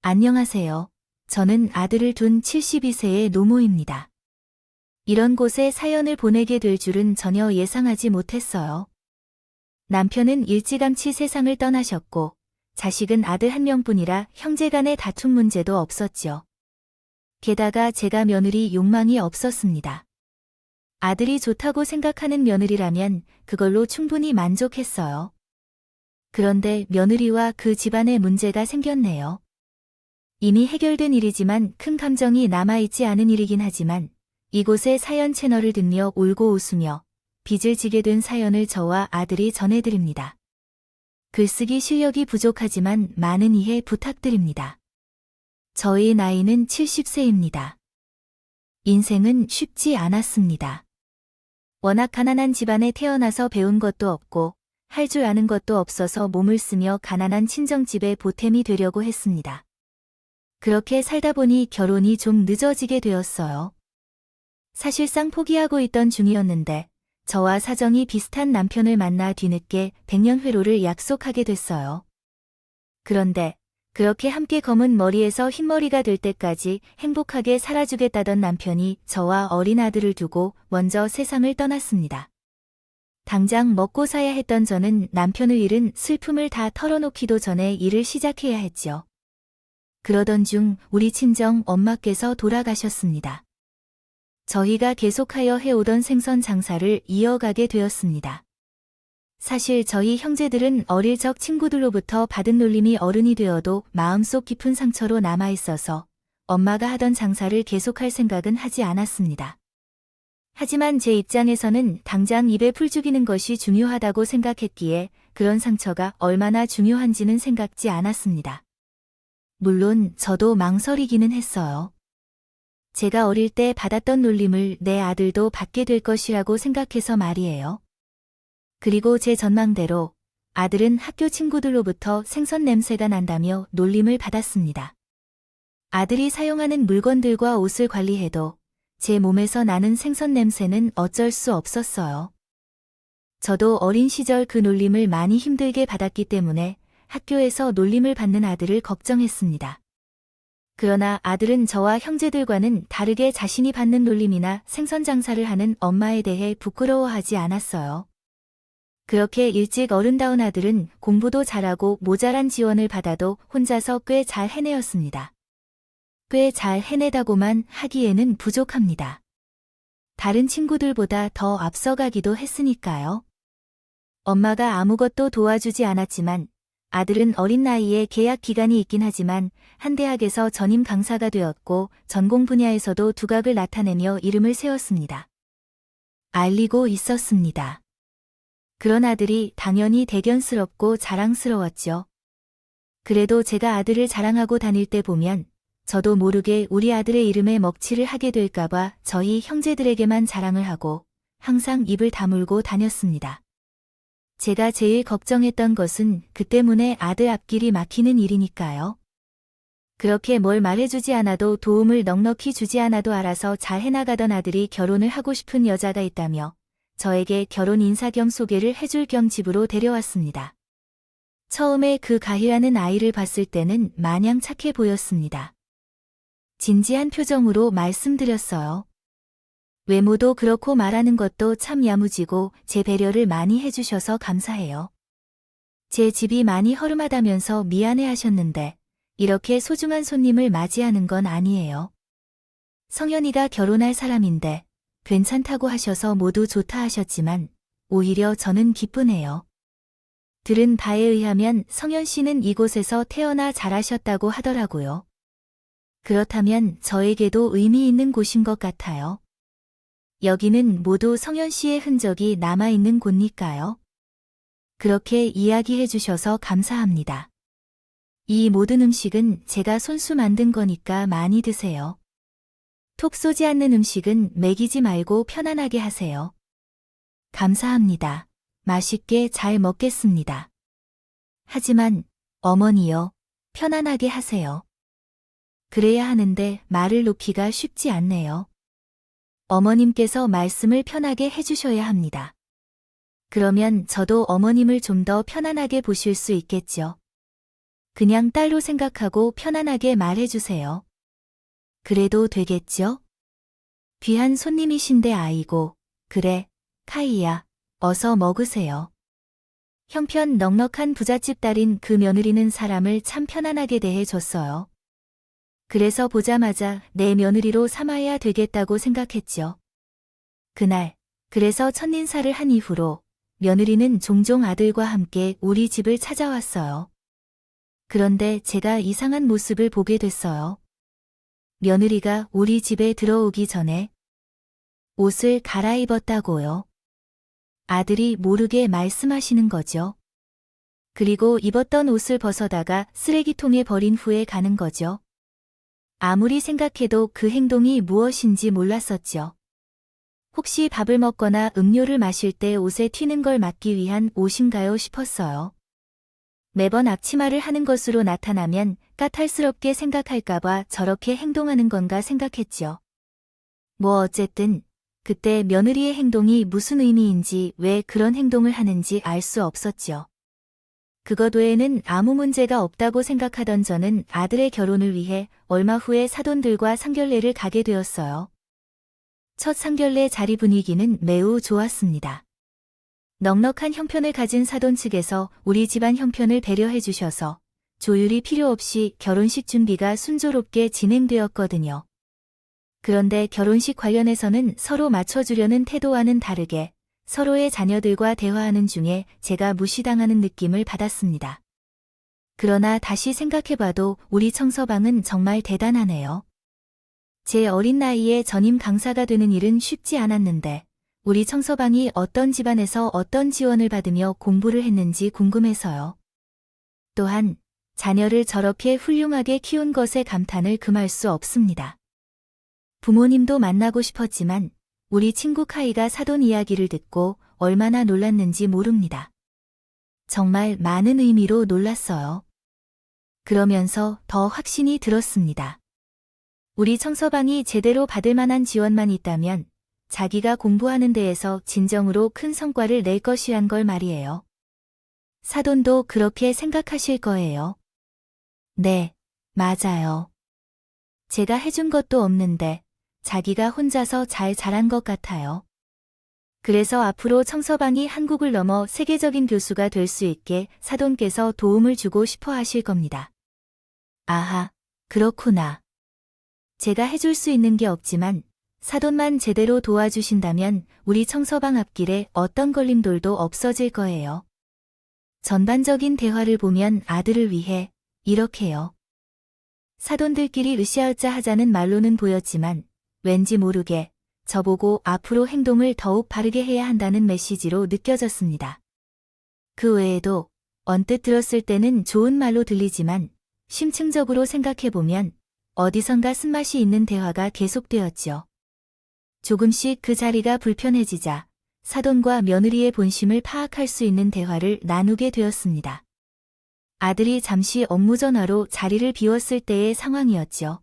안녕하세요. 저는 아들을 둔 72세의 노모입니다. 이런 곳에 사연을 보내게 될 줄은 전혀 예상하지 못했어요. 남편은 일찌감치 세상을 떠나셨고, 자식은 아들 한 명뿐이라 형제간의 다툼 문제도 없었죠. 게다가 제가 며느리 욕망이 없었습니다. 아들이 좋다고 생각하는 며느리라면 그걸로 충분히 만족했어요. 그런데 며느리와 그 집안에 문제가 생겼네요. 이미 해결된 일이지만 큰 감정이 남아있지 않은 일이긴 하지만 이곳의 사연 채널을 듣며 울고 웃으며 빚을 지게 된 사연을 저와 아들이 전해드립니다. 글쓰기 실력이 부족하지만 많은 이해 부탁드립니다. 저희 나이는 70세입니다. 인생은 쉽지 않았습니다. 워낙 가난한 집안에 태어나서 배운 것도 없고 할 줄 아는 것도 없어서 몸을 쓰며 가난한 친정집에 보탬이 되려고 했습니다. 그렇게 살다 보니 결혼이 좀 늦어지게 되었어요. 사실상 포기하고 있던 중이었는데 저와 사정이 비슷한 남편을 만나 뒤늦게 백년회로를 약속하게 됐어요. 그런데 그렇게 함께 검은 머리에서 흰머리가 될 때까지 행복하게 살아주겠다던 남편이 저와 어린 아들을 두고 먼저 세상을 떠났습니다. 당장 먹고 사야 했던 저는 남편을 잃은 슬픔을 다 털어놓기도 전에 일을 시작해야 했죠. 그러던 중 우리 친정 엄마께서 돌아가셨습니다. 저희가 계속하여 해오던 생선 장사를 이어가게 되었습니다. 사실 저희 형제들은 어릴 적 친구들로부터 받은 놀림이 어른이 되어도 마음속 깊은 상처로 남아있어서 엄마가 하던 장사를 계속할 생각은 하지 않았습니다. 하지만 제 입장에서는 당장 입에 풀 죽이는 것이 중요하다고 생각했기에 그런 상처가 얼마나 중요한지는 생각지 않았습니다. 물론 저도 망설이기는 했어요. 제가 어릴 때 받았던 놀림을 내 아들도 받게 될 것이라고 생각해서 말이에요. 그리고 제 전망대로 아들은 학교 친구들로부터 생선 냄새가 난다며 놀림을 받았습니다. 아들이 사용하는 물건들과 옷을 관리해도 제 몸에서 나는 생선 냄새는 어쩔 수 없었어요. 저도 어린 시절 그 놀림을 많이 힘들게 받았기 때문에 학교에서 놀림을 받는 아들을 걱정했습니다. 그러나 아들은 저와 형제들과는 다르게 자신이 받는 놀림이나 생선 장사를 하는 엄마에 대해 부끄러워하지 않았어요. 그렇게 일찍 어른다운 아들은 공부도 잘하고 모자란 지원을 받아도 혼자서 꽤 잘 해내었습니다. 꽤 잘 해내다고만 하기에는 부족합니다. 다른 친구들보다 더 앞서가기도 했으니까요. 엄마가 아무것도 도와주지 않았지만 아들은 어린 나이에 계약 기간이 있긴 하지만 한 대학에서 전임 강사가 되었고 전공 분야에서도 두각을 나타내며 이름을 세웠습니다. 알리고 있었습니다. 그런 아들이 당연히 대견스럽고 자랑스러웠죠. 그래도 제가 아들을 자랑하고 다닐 때 보면 저도 모르게 우리 아들의 이름에 먹칠을 하게 될까봐 저희 형제들에게만 자랑을 하고 항상 입을 다물고 다녔습니다. 제가 제일 걱정했던 것은 그 때문에 아들 앞길이 막히는 일이니까요. 그렇게 뭘 말해주지 않아도 도움을 넉넉히 주지 않아도 알아서 잘 해나가던 아들이 결혼을 하고 싶은 여자가 있다며 저에게 결혼 인사 겸 소개를 해줄 겸 집으로 데려왔습니다. 처음에 그 가희라는 아이를 봤을 때는 마냥 착해 보였습니다. 진지한 표정으로 말씀드렸어요. 외모도 그렇고 말하는 것도 참 야무지고 제 배려를 많이 해주셔서 감사해요. 제 집이 많이 허름하다면서 미안해 하셨는데 이렇게 소중한 손님을 맞이하는 건 아니에요. 성현이가 결혼할 사람인데 괜찮다고 하셔서 모두 좋다 하셨지만 오히려 저는 기쁘네요. 들은 바에 의하면 성현 씨는 이곳에서 태어나 자라셨다고 하더라고요. 그렇다면 저에게도 의미 있는 곳인 것 같아요. 여기는 모두 성현 씨의 흔적이 남아있는 곳니까요. 그렇게 이야기해 주셔서 감사합니다. 이 모든 음식은 제가 손수 만든 거니까 많이 드세요. 톡 쏘지 않는 음식은 먹이지 말고 편안하게 하세요. 감사합니다. 맛있게 잘 먹겠습니다. 하지만 어머니요, 편안하게 하세요. 그래야 하는데 말을 놓기가 쉽지 않네요. 어머님께서 말씀을 편하게 해주셔야 합니다. 그러면 저도 어머님을 좀 더 편안하게 보실 수 있겠죠. 그냥 딸로 생각하고 편안하게 말해주세요. 그래도 되겠죠? 귀한 손님이신데 아이고, 그래, 카이야, 어서 먹으세요. 형편 넉넉한 부잣집 딸인 그 며느리는 사람을 참 편안하게 대해줬어요. 그래서 보자마자 내 며느리로 삼아야 되겠다고 생각했죠. 그날, 그래서 첫인사를 한 이후로 며느리는 종종 아들과 함께 우리 집을 찾아왔어요. 그런데 제가 이상한 모습을 보게 됐어요. 며느리가 우리 집에 들어오기 전에 옷을 갈아입었다고요. 아들이 모르게 말씀하시는 거죠. 그리고 입었던 옷을 벗어다가 쓰레기통에 버린 후에 가는 거죠. 아무리 생각해도 그 행동이 무엇인지 몰랐었죠. 혹시 밥을 먹거나 음료를 마실 때 옷에 튀는 걸 막기 위한 옷인가요 싶었어요. 매번 앞치마를 하는 것으로 나타나면 까탈스럽게 생각할까봐 저렇게 행동하는 건가 생각했죠. 뭐 어쨌든 그때 며느리의 행동이 무슨 의미인지 왜 그런 행동을 하는지 알 수 없었죠. 그것 외에는 아무 문제가 없다고 생각하던 저는 아들의 결혼을 위해 얼마 후에 사돈들과 상견례를 가게 되었어요. 첫 상견례 자리 분위기는 매우 좋았습니다. 넉넉한 형편을 가진 사돈 측에서 우리 집안 형편을 배려해 주셔서 조율이 필요 없이 결혼식 준비가 순조롭게 진행되었거든요. 그런데 결혼식 관련해서는 서로 맞춰주려는 태도와는 다르게 서로의 자녀들과 대화하는 중에 제가 무시당하는 느낌을 받았습니다. 그러나 다시 생각해봐도 우리 청서방은 정말 대단하네요. 제 어린 나이에 전임 강사가 되는 일은 쉽지 않았는데 우리 청서방이 어떤 집안에서 어떤 지원을 받으며 공부를 했는지 궁금해서요. 또한 자녀를 저렇게 훌륭하게 키운 것에 감탄을 금할 수 없습니다. 부모님도 만나고 싶었지만 우리 친구 카이가 사돈 이야기를 듣고 얼마나 놀랐는지 모릅니다. 정말 많은 의미로 놀랐어요. 그러면서 더 확신이 들었습니다. 우리 청서방이 제대로 받을 만한 지원만 있다면 자기가 공부하는 데에서 진정으로 큰 성과를 낼 것이란 걸 말이에요. 사돈도 그렇게 생각하실 거예요. 네, 맞아요. 제가 해준 것도 없는데 자기가 혼자서 잘 자란 것 같아요. 그래서 앞으로 청서방이 한국을 넘어 세계적인 교수가 될 수 있게 사돈께서 도움을 주고 싶어 하실 겁니다. 아하, 그렇구나. 제가 해줄 수 있는 게 없지만 사돈만 제대로 도와주신다면 우리 청서방 앞길에 어떤 걸림돌도 없어질 거예요. 전반적인 대화를 보면 아들을 위해 이렇게요. 사돈들끼리 으쌰으쌰 하자는 말로는 보였지만 왠지 모르게 저보고 앞으로 행동을 더욱 바르게 해야 한다는 메시지로 느껴졌습니다. 그 외에도 언뜻 들었을 때는 좋은 말로 들리지만 심층적으로 생각해보면 어디선가 쓴맛이 있는 대화가 계속되었죠. 조금씩 그 자리가 불편해지자 사돈과 며느리의 본심을 파악할 수 있는 대화를 나누게 되었습니다. 아들이 잠시 업무 전화로 자리를 비웠을 때의 상황이었죠.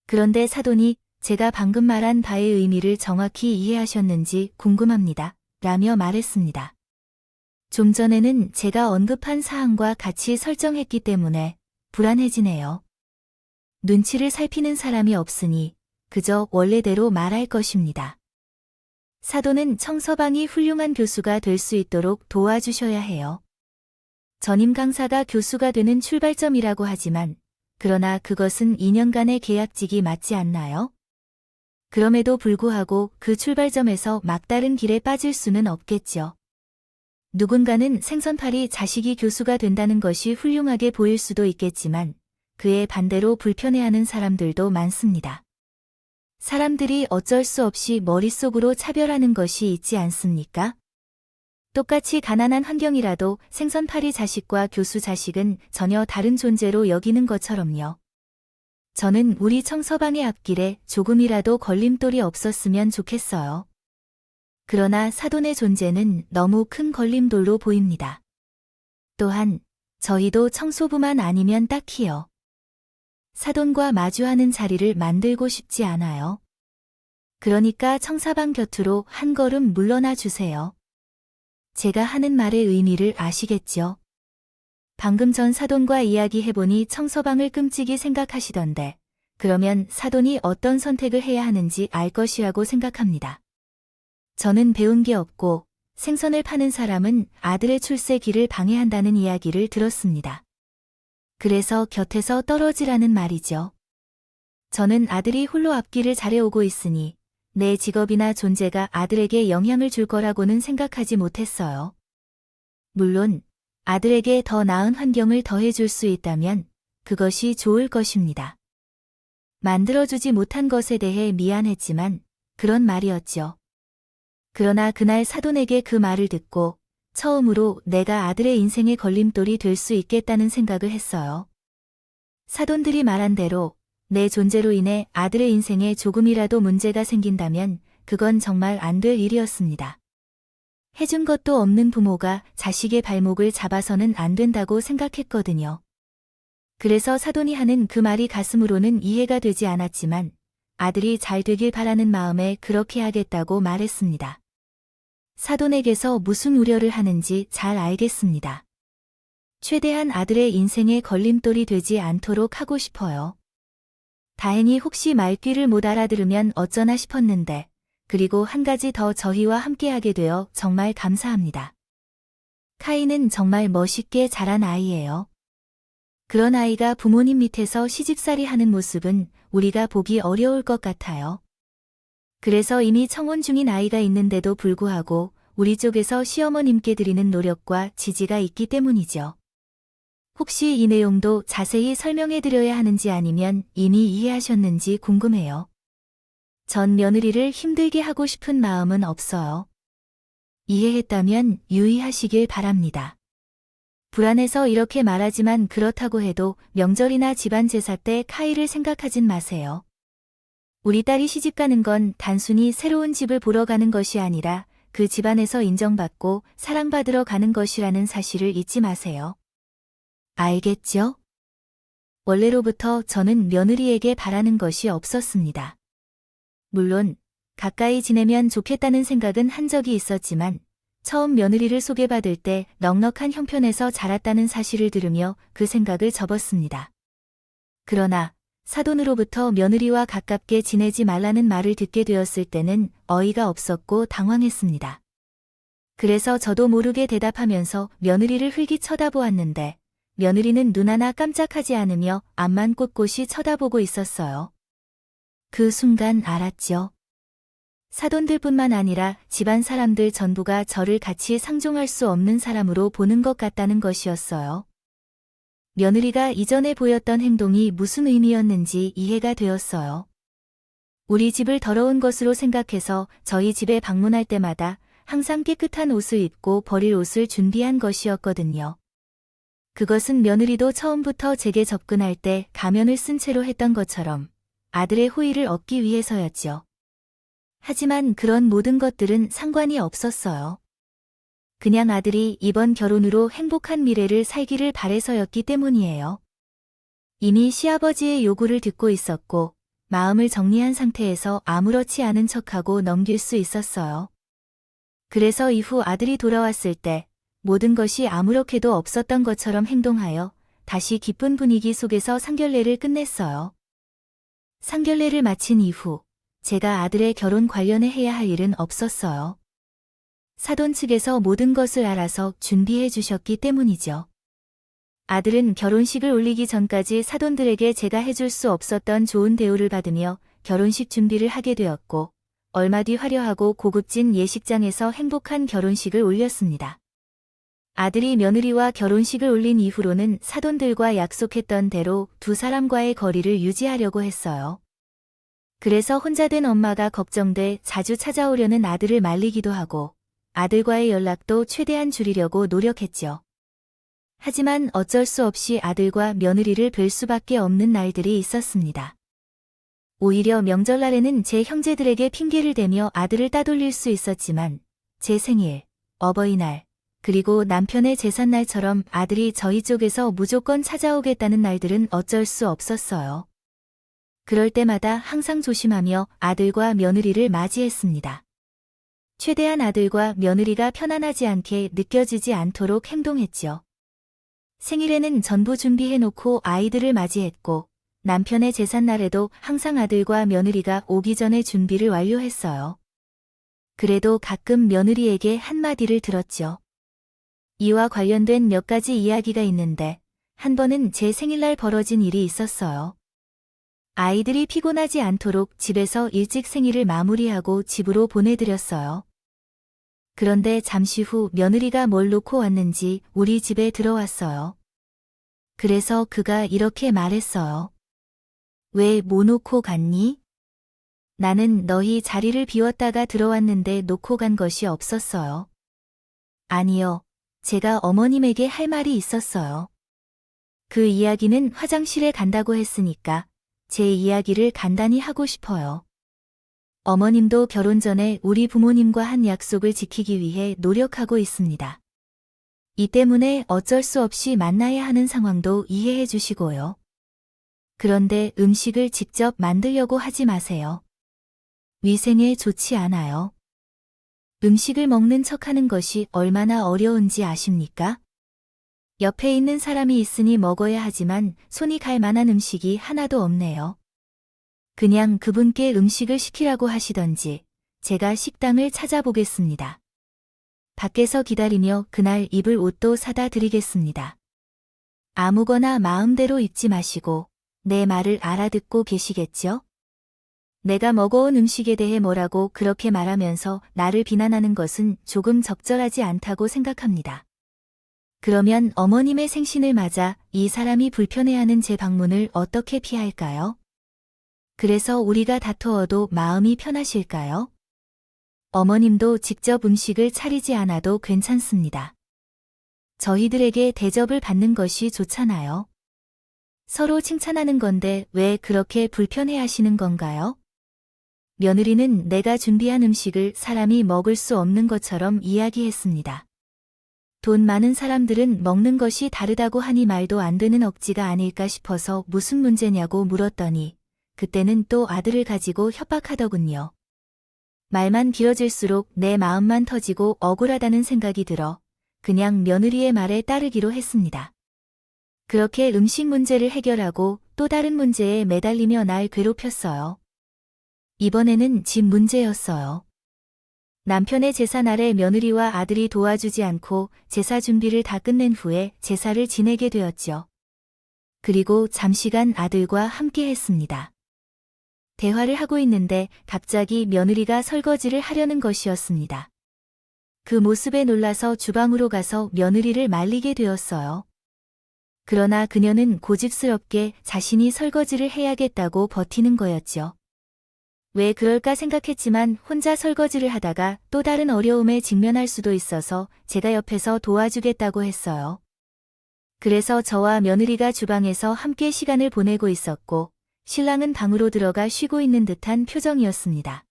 그런데 사돈이 제가 방금 말한 바의 의미를 정확히 이해하셨는지 궁금합니다. 라며 말했습니다. 좀 전에는 제가 언급한 사항과 같이 설정했기 때문에 불안해지네요. 눈치를 살피는 사람이 없으니 그저 원래대로 말할 것입니다. 사돈은 청서방이 훌륭한 교수가 될 수 있도록 도와주셔야 해요. 전임 강사가 교수가 되는 출발점이라고 하지만 그러나 그것은 2년간의 계약직이 맞지 않나요? 그럼에도 불구하고 그 출발점에서 막다른 길에 빠질 수는 없겠죠. 누군가는 생선팔이 자식이 교수가 된다는 것이 훌륭하게 보일 수도 있겠지만 그에 반대로 불편해하는 사람들도 많습니다. 사람들이 어쩔 수 없이 머릿속으로 차별하는 것이 있지 않습니까? 똑같이 가난한 환경이라도 생선팔이 자식과 교수 자식은 전혀 다른 존재로 여기는 것처럼요. 저는 우리 청서방의 앞길에 조금이라도 걸림돌이 없었으면 좋겠어요. 그러나 사돈의 존재는 너무 큰 걸림돌로 보입니다. 또한 저희도 청소부만 아니면 딱히요. 사돈과 마주하는 자리를 만들고 싶지 않아요. 그러니까 청사방 곁으로 한 걸음 물러나 주세요. 제가 하는 말의 의미를 아시겠죠? 방금 전 사돈과 이야기해보니 청서방을 끔찍이 생각하시던데, 그러면 사돈이 어떤 선택을 해야 하는지 알 것이라고 생각합니다. 저는 배운 게 없고 생선을 파는 사람은 아들의 출세기를 방해한다는 이야기를 들었습니다. 그래서 곁에서 떨어지라는 말이죠. 저는 아들이 홀로 앞길을 잘해오고 있으니 내 직업이나 존재가 아들에게 영향을 줄 거라고는 생각하지 못했어요. 물론 아들에게 더 나은 환경을 더해줄 수 있다면 그것이 좋을 것입니다. 만들어주지 못한 것에 대해 미안했지만 그런 말이었죠. 그러나 그날 사돈에게 그 말을 듣고 처음으로 내가 아들의 인생의 걸림돌이 될 수 있겠다는 생각을 했어요. 사돈들이 말한 대로 내 존재로 인해 아들의 인생에 조금이라도 문제가 생긴다면 그건 정말 안 될 일이었습니다. 해준 것도 없는 부모가 자식의 발목을 잡아서는 안 된다고 생각했거든요. 그래서 사돈이 하는 그 말이 가슴으로는 이해가 되지 않았지만 아들이 잘 되길 바라는 마음에 그렇게 하겠다고 말했습니다. 사돈에게서 무슨 우려를 하는지 잘 알겠습니다. 최대한 아들의 인생에 걸림돌이 되지 않도록 하고 싶어요. 다행히 혹시 말귀를 못 알아들으면 어쩌나 싶었는데, 그리고 한 가지 더 저희와 함께하게 되어 정말 감사합니다. 카이는 정말 멋있게 자란 아이예요. 그런 아이가 부모님 밑에서 시집살이 하는 모습은 우리가 보기 어려울 것 같아요. 그래서 이미 청혼 중인 아이가 있는데도 불구하고 우리 쪽에서 시어머님께 드리는 노력과 지지가 있기 때문이죠. 혹시 이 내용도 자세히 설명해 드려야 하는지 아니면 이미 이해하셨는지 궁금해요. 전 며느리를 힘들게 하고 싶은 마음은 없어요. 이해했다면 유의하시길 바랍니다. 불안해서 이렇게 말하지만 그렇다고 해도 명절이나 집안 제사 때 카이를 생각하진 마세요. 우리 딸이 시집가는 건 단순히 새로운 집을 보러 가는 것이 아니라 그 집안에서 인정받고 사랑받으러 가는 것이라는 사실을 잊지 마세요. 알겠죠? 원래로부터 저는 며느리에게 바라는 것이 없었습니다. 물론 가까이 지내면 좋겠다는 생각은 한 적이 있었지만 처음 며느리를 소개받을 때 넉넉한 형편에서 자랐다는 사실을 들으며 그 생각을 접었습니다. 그러나 사돈으로부터 며느리와 가깝게 지내지 말라는 말을 듣게 되었을 때는 어이가 없었고 당황했습니다. 그래서 저도 모르게 대답하면서 며느리를 흘기 쳐다보았는데 며느리는 눈 하나 깜짝하지 않으며 앞만 꼿꼿이 쳐다보고 있었어요. 그 순간 알았죠. 사돈들뿐만 아니라 집안 사람들 전부가 저를 같이 상종할 수 없는 사람으로 보는 것 같다는 것이었어요. 며느리가 이전에 보였던 행동이 무슨 의미였는지 이해가 되었어요. 우리 집을 더러운 것으로 생각해서 저희 집에 방문할 때마다 항상 깨끗한 옷을 입고 버릴 옷을 준비한 것이었거든요. 그것은 며느리도 처음부터 제게 접근할 때 가면을 쓴 채로 했던 것처럼 아들의 호의를 얻기 위해서였죠. 하지만 그런 모든 것들은 상관이 없었어요. 그냥 아들이 이번 결혼으로 행복한 미래를 살기를 바래서였기 때문이에요. 이미 시아버지의 요구를 듣고 있었고 마음을 정리한 상태에서 아무렇지 않은 척하고 넘길 수 있었어요. 그래서 이후 아들이 돌아왔을 때 모든 것이 아무렇게도 없었던 것처럼 행동하여 다시 기쁜 분위기 속에서 상견례를 끝냈어요. 상견례를 마친 이후 제가 아들의 결혼 관련해 해야 할 일은 없었어요. 사돈 측에서 모든 것을 알아서 준비해 주셨기 때문이죠. 아들은 결혼식을 올리기 전까지 사돈들에게 제가 해줄 수 없었던 좋은 대우를 받으며 결혼식 준비를 하게 되었고 얼마 뒤 화려하고 고급진 예식장에서 행복한 결혼식을 올렸습니다. 아들이 며느리와 결혼식을 올린 이후로는 사돈들과 약속했던 대로 두 사람과의 거리를 유지하려고 했어요. 그래서 혼자 된 엄마가 걱정돼 자주 찾아오려는 아들을 말리기도 하고 아들과의 연락도 최대한 줄이려고 노력했죠. 하지만 어쩔 수 없이 아들과 며느리를 뵐 수밖에 없는 날들이 있었습니다. 오히려 명절날에는 제 형제들에게 핑계를 대며 아들을 따돌릴 수 있었지만 제 생일, 어버이날, 그리고 남편의 제삿날처럼 아들이 저희 쪽에서 무조건 찾아오겠다는 날들은 어쩔 수 없었어요. 그럴 때마다 항상 조심하며 아들과 며느리를 맞이했습니다. 최대한 아들과 며느리가 편안하지 않게 느껴지지 않도록 행동했죠. 생일에는 전부 준비해놓고 아이들을 맞이했고 남편의 제삿날에도 항상 아들과 며느리가 오기 전에 준비를 완료했어요. 그래도 가끔 며느리에게 한마디를 들었죠. 이와 관련된 몇 가지 이야기가 있는데 한 번은 제 생일날 벌어진 일이 있었어요. 아이들이 피곤하지 않도록 집에서 일찍 생일을 마무리하고 집으로 보내드렸어요. 그런데 잠시 후 며느리가 뭘 놓고 왔는지 우리 집에 들어왔어요. 그래서 그가 이렇게 말했어요. 왜 뭐 놓고 갔니? 나는 너희 자리를 비웠다가 들어왔는데 놓고 간 것이 없었어요. 아니요. 제가 어머님에게 할 말이 있었어요. 그 이야기는 화장실에 간다고 했으니까 제 이야기를 간단히 하고 싶어요. 어머님도 결혼 전에 우리 부모님과 한 약속을 지키기 위해 노력하고 있습니다. 이 때문에 어쩔 수 없이 만나야 하는 상황도 이해해 주시고요. 그런데 음식을 직접 만들려고 하지 마세요. 위생에 좋지 않아요. 음식을 먹는 척하는 것이 얼마나 어려운지 아십니까? 옆에 있는 사람이 있으니 먹어야 하지만 손이 갈 만한 음식이 하나도 없네요. 그냥 그분께 음식을 시키라고 하시던지 제가 식당을 찾아보겠습니다. 밖에서 기다리며 그날 입을 옷도 사다 드리겠습니다. 아무거나 마음대로 입지 마시고 내 말을 알아듣고 계시겠죠? 내가 먹어온 음식에 대해 뭐라고 그렇게 말하면서 나를 비난하는 것은 조금 적절하지 않다고 생각합니다. 그러면 어머님의 생신을 맞아 이 사람이 불편해하는 제 방문을 어떻게 피할까요? 그래서 우리가 다투어도 마음이 편하실까요? 어머님도 직접 음식을 차리지 않아도 괜찮습니다. 저희들에게 대접을 받는 것이 좋잖아요. 서로 칭찬하는 건데 왜 그렇게 불편해하시는 건가요? 며느리는 내가 준비한 음식을 사람이 먹을 수 없는 것처럼 이야기했습니다. 돈 많은 사람들은 먹는 것이 다르다고 하니 말도 안 되는 억지가 아닐까 싶어서 무슨 문제냐고 물었더니 그때는 또 아들을 가지고 협박하더군요. 말만 길어질수록 내 마음만 터지고 억울하다는 생각이 들어 그냥 며느리의 말에 따르기로 했습니다. 그렇게 음식 문제를 해결하고 또 다른 문제에 매달리며 날 괴롭혔어요. 이번에는 집 문제였어요. 남편의 제사날에 며느리와 아들이 도와주지 않고 제사 준비를 다 끝낸 후에 제사를 지내게 되었죠. 그리고 잠시간 아들과 함께 했습니다. 대화를 하고 있는데 갑자기 며느리가 설거지를 하려는 것이었습니다. 그 모습에 놀라서 주방으로 가서 며느리를 말리게 되었어요. 그러나 그녀는 고집스럽게 자신이 설거지를 해야겠다고 버티는 거였죠. 왜 그럴까 생각했지만 혼자 설거지를 하다가 또 다른 어려움에 직면할 수도 있어서 제가 옆에서 도와주겠다고 했어요. 그래서 저와 며느리가 주방에서 함께 시간을 보내고 있었고 신랑은 방으로 들어가 쉬고 있는 듯한 표정이었습니다.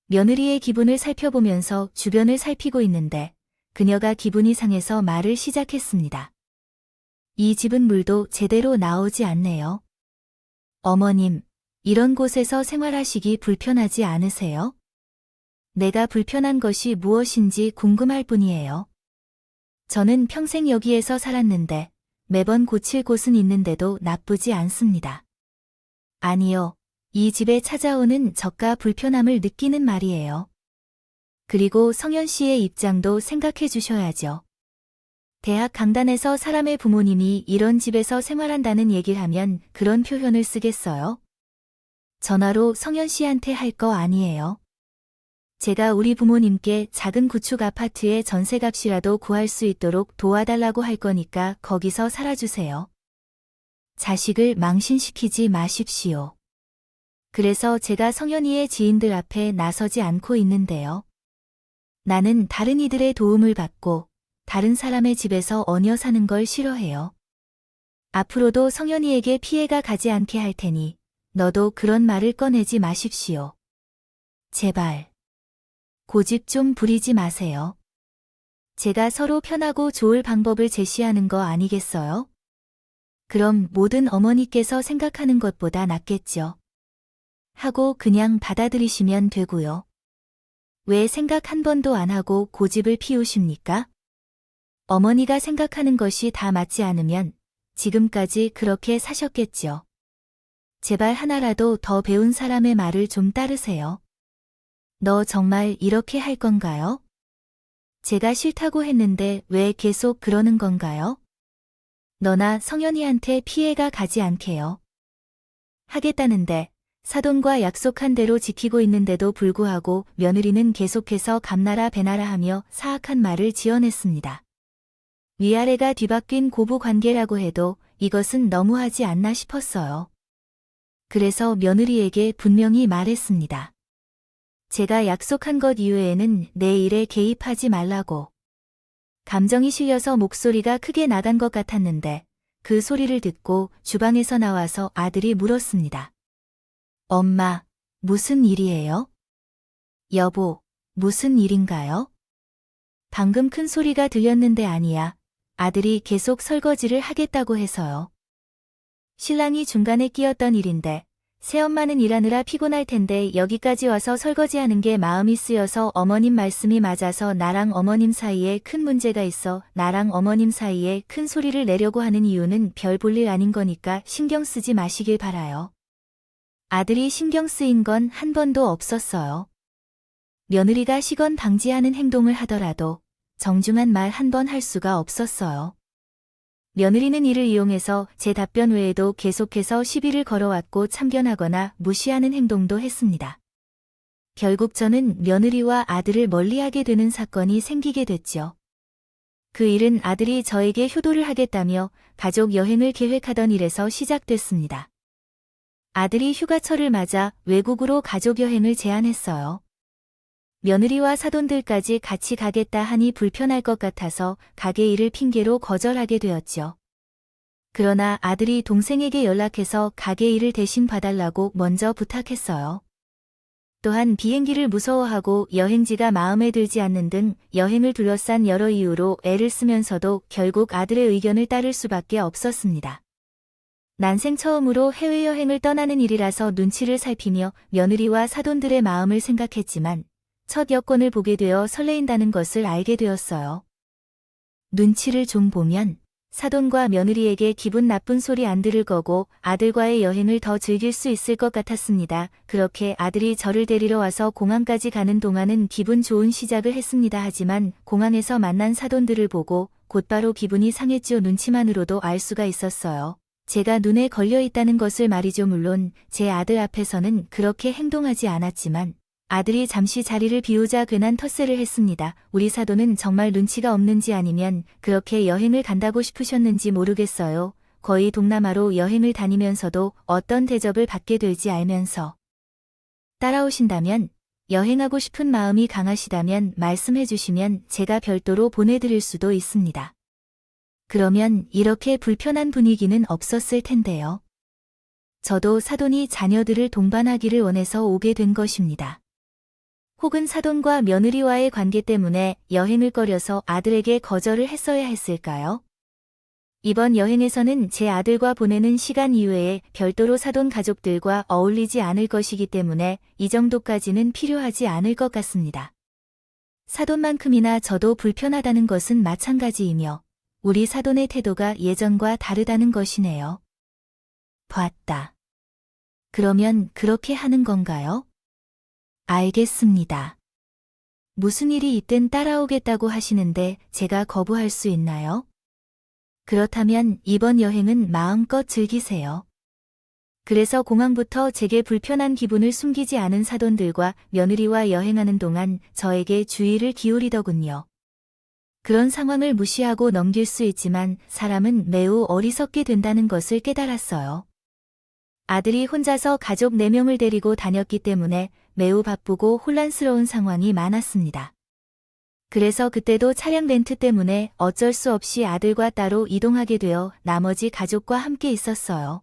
며느리의 기분을 살펴보면서 주변을 살피고 있는데 그녀가 기분이 상해서 말을 시작했습니다. 이 집은 물도 제대로 나오지 않네요. 어머님, 이런 곳에서 생활하시기 불편하지 않으세요? 내가 불편한 것이 무엇인지 궁금할 뿐이에요. 저는 평생 여기에서 살았는데 매번 고칠 곳은 있는데도 나쁘지 않습니다. 아니요, 이 집에 찾아오는 저가 불편함을 느끼는 말이에요. 그리고 성현 씨의 입장도 생각해 주셔야죠. 대학 강단에서 사람의 부모님이 이런 집에서 생활한다는 얘기를 하면 그런 표현을 쓰겠어요? 전화로 성현 씨한테 할 거 아니에요. 제가 우리 부모님께 작은 구축 아파트의 전세값이라도 구할 수 있도록 도와달라고 할 거니까 거기서 살아주세요. 자식을 망신시키지 마십시오. 그래서 제가 성현이의 지인들 앞에 나서지 않고 있는데요. 나는 다른 이들의 도움을 받고 다른 사람의 집에서 얹어 사는 걸 싫어해요. 앞으로도 성현이에게 피해가 가지 않게 할 테니 너도 그런 말을 꺼내지 마십시오. 제발. 고집 좀 부리지 마세요. 제가 서로 편하고 좋을 방법을 제시하는 거 아니겠어요? 그럼 모든 어머니께서 생각하는 것보다 낫겠죠. 하고 그냥 받아들이시면 되고요. 왜 생각 한 번도 안 하고 고집을 피우십니까? 어머니가 생각하는 것이 다 맞지 않으면 지금까지 그렇게 사셨겠지요. 제발 하나라도 더 배운 사람의 말을 좀 따르세요. 너 정말 이렇게 할 건가요? 제가 싫다고 했는데 왜 계속 그러는 건가요? 너나 성현이한테 피해가 가지 않게요. 하겠다는데 사돈과 약속한 대로 지키고 있는데도 불구하고 며느리는 계속해서 감나라 배나라 하며 사악한 말을 지어냈습니다. 위아래가 뒤바뀐 고부 관계라고 해도 이것은 너무하지 않나 싶었어요. 그래서 며느리에게 분명히 말했습니다. 제가 약속한 것 이외에는 내 일에 개입하지 말라고. 감정이 실려서 목소리가 크게 나간 것 같았는데 그 소리를 듣고 주방에서 나와서 아들이 물었습니다. 엄마, 무슨 일이에요? 여보, 무슨 일인가요? 방금 큰 소리가 들렸는데 아니야. 아들이 계속 설거지를 하겠다고 해서요. 신랑이 중간에 끼었던 일인데 새엄마는 일하느라 피곤할 텐데 여기까지 와서 설거지하는 게 마음이 쓰여서 어머님 말씀이 맞아서 나랑 어머님 사이에 큰 문제가 있어 나랑 어머님 사이에 큰 소리를 내려고 하는 이유는 별 볼 일 아닌 거니까 신경 쓰지 마시길 바라요. 아들이 신경 쓰인 건 한 번도 없었어요. 며느리가 시건 방지하는 행동을 하더라도 정중한 말 한 번 할 수가 없었어요. 며느리는 이를 이용해서 제 답변 외에도 계속해서 시비를 걸어왔고 참견하거나 무시하는 행동도 했습니다. 결국 저는 며느리와 아들을 멀리하게 되는 사건이 생기게 됐죠. 그 일은 아들이 저에게 효도를 하겠다며 가족 여행을 계획하던 일에서 시작됐습니다. 아들이 휴가철을 맞아 외국으로 가족 여행을 제안했어요. 며느리와 사돈들까지 같이 가겠다 하니 불편할 것 같아서 가게 일을 핑계로 거절하게 되었죠. 그러나 아들이 동생에게 연락해서 가게 일을 대신 봐달라고 먼저 부탁했어요. 또한 비행기를 무서워하고 여행지가 마음에 들지 않는 등 여행을 둘러싼 여러 이유로 애를 쓰면서도 결국 아들의 의견을 따를 수밖에 없었습니다. 난생 처음으로 해외여행을 떠나는 일이라서 눈치를 살피며 며느리와 사돈들의 마음을 생각했지만 첫 여권을 보게 되어 설레인다는 것을 알게 되었어요. 눈치를 좀 보면 사돈과 며느리에게 기분 나쁜 소리 안 들을 거고 아들과의 여행을 더 즐길 수 있을 것 같았습니다. 그렇게 아들이 저를 데리러 와서 공항까지 가는 동안은 기분 좋은 시작을 했습니다. 하지만 공항에서 만난 사돈들을 보고 곧바로 기분이 상했지요. 눈치만으로도 알 수가 있었어요. 제가 눈에 걸려 있다는 것을 말이죠. 물론 제 아들 앞에서는 그렇게 행동하지 않았지만 아들이 잠시 자리를 비우자 괜한 텃세를 했습니다. 우리 사돈은 정말 눈치가 없는지 아니면 그렇게 여행을 간다고 싶으셨는지 모르겠어요. 거의 동남아로 여행을 다니면서도 어떤 대접을 받게 될지 알면서 따라오신다면 여행하고 싶은 마음이 강하시다면 말씀해 주시면 제가 별도로 보내드릴 수도 있습니다. 그러면 이렇게 불편한 분위기는 없었을 텐데요. 저도 사돈이 자녀들을 동반하기를 원해서 오게 된 것입니다. 혹은 사돈과 며느리와의 관계 때문에 여행을 꺼려서 아들에게 거절을 했어야 했을까요? 이번 여행에서는 제 아들과 보내는 시간 이외에 별도로 사돈 가족들과 어울리지 않을 것이기 때문에 이 정도까지는 필요하지 않을 것 같습니다. 사돈만큼이나 저도 불편하다는 것은 마찬가지이며 우리 사돈의 태도가 예전과 다르다는 것이네요. 봤다. 그러면 그렇게 하는 건가요? 알겠습니다. 무슨 일이 있든 따라오겠다고 하시는데 제가 거부할 수 있나요? 그렇다면 이번 여행은 마음껏 즐기세요. 그래서 공항부터 제게 불편한 기분을 숨기지 않은 사돈들과 며느리와 여행하는 동안 저에게 주의를 기울이더군요. 그런 상황을 무시하고 넘길 수 있지만 사람은 매우 어리석게 된다는 것을 깨달았어요. 아들이 혼자서 가족 4명을 데리고 다녔기 때문에 매우 바쁘고 혼란스러운 상황이 많았습니다. 그래서 그때도 차량 렌트 때문에 어쩔 수 없이 아들과 따로 이동하게 되어 나머지 가족과 함께 있었어요.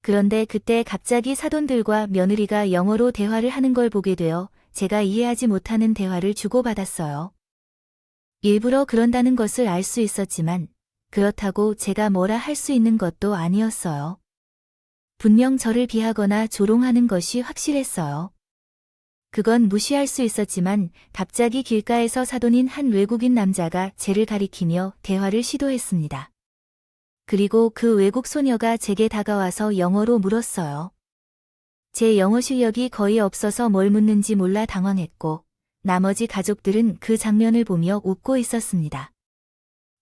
그런데 그때 갑자기 사돈들과 며느리가 영어로 대화를 하는 걸 보게 되어 제가 이해하지 못하는 대화를 주고받았어요. 일부러 그런다는 것을 알 수 있었지만 그렇다고 제가 뭐라 할 수 있는 것도 아니었어요. 분명 저를 비하거나 조롱하는 것이 확실했어요. 그건 무시할 수 있었지만 갑자기 길가에서 사돈인 한 외국인 남자가 쟤를 가리키며 대화를 시도했습니다. 그리고 그 외국 소녀가 제게 다가와서 영어로 물었어요. 제 영어 실력이 거의 없어서 뭘 묻는지 몰라 당황했고 나머지 가족들은 그 장면을 보며 웃고 있었습니다.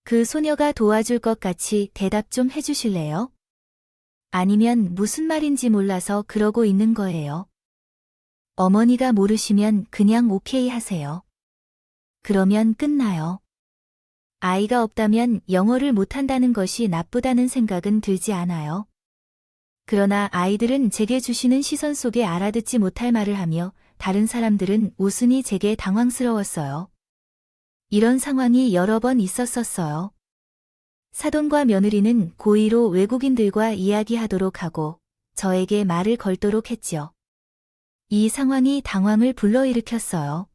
그 소녀가 도와줄 것 같이 대답 좀 해주실래요? 아니면 무슨 말인지 몰라서 그러고 있는 거예요. 어머니가 모르시면 그냥 오케이 하세요. 그러면 끝나요. 아이가 없다면 영어를 못한다는 것이 나쁘다는 생각은 들지 않아요. 그러나 아이들은 제게 주시는 시선 속에 알아듣지 못할 말을 하며 다른 사람들은 웃으니 제게 당황스러웠어요. 이런 상황이 여러 번 있었었어요. 사돈과 며느리는 고의로 외국인들과 이야기하도록 하고 저에게 말을 걸도록 했지요. 이 상황이 당황을 불러일으켰어요.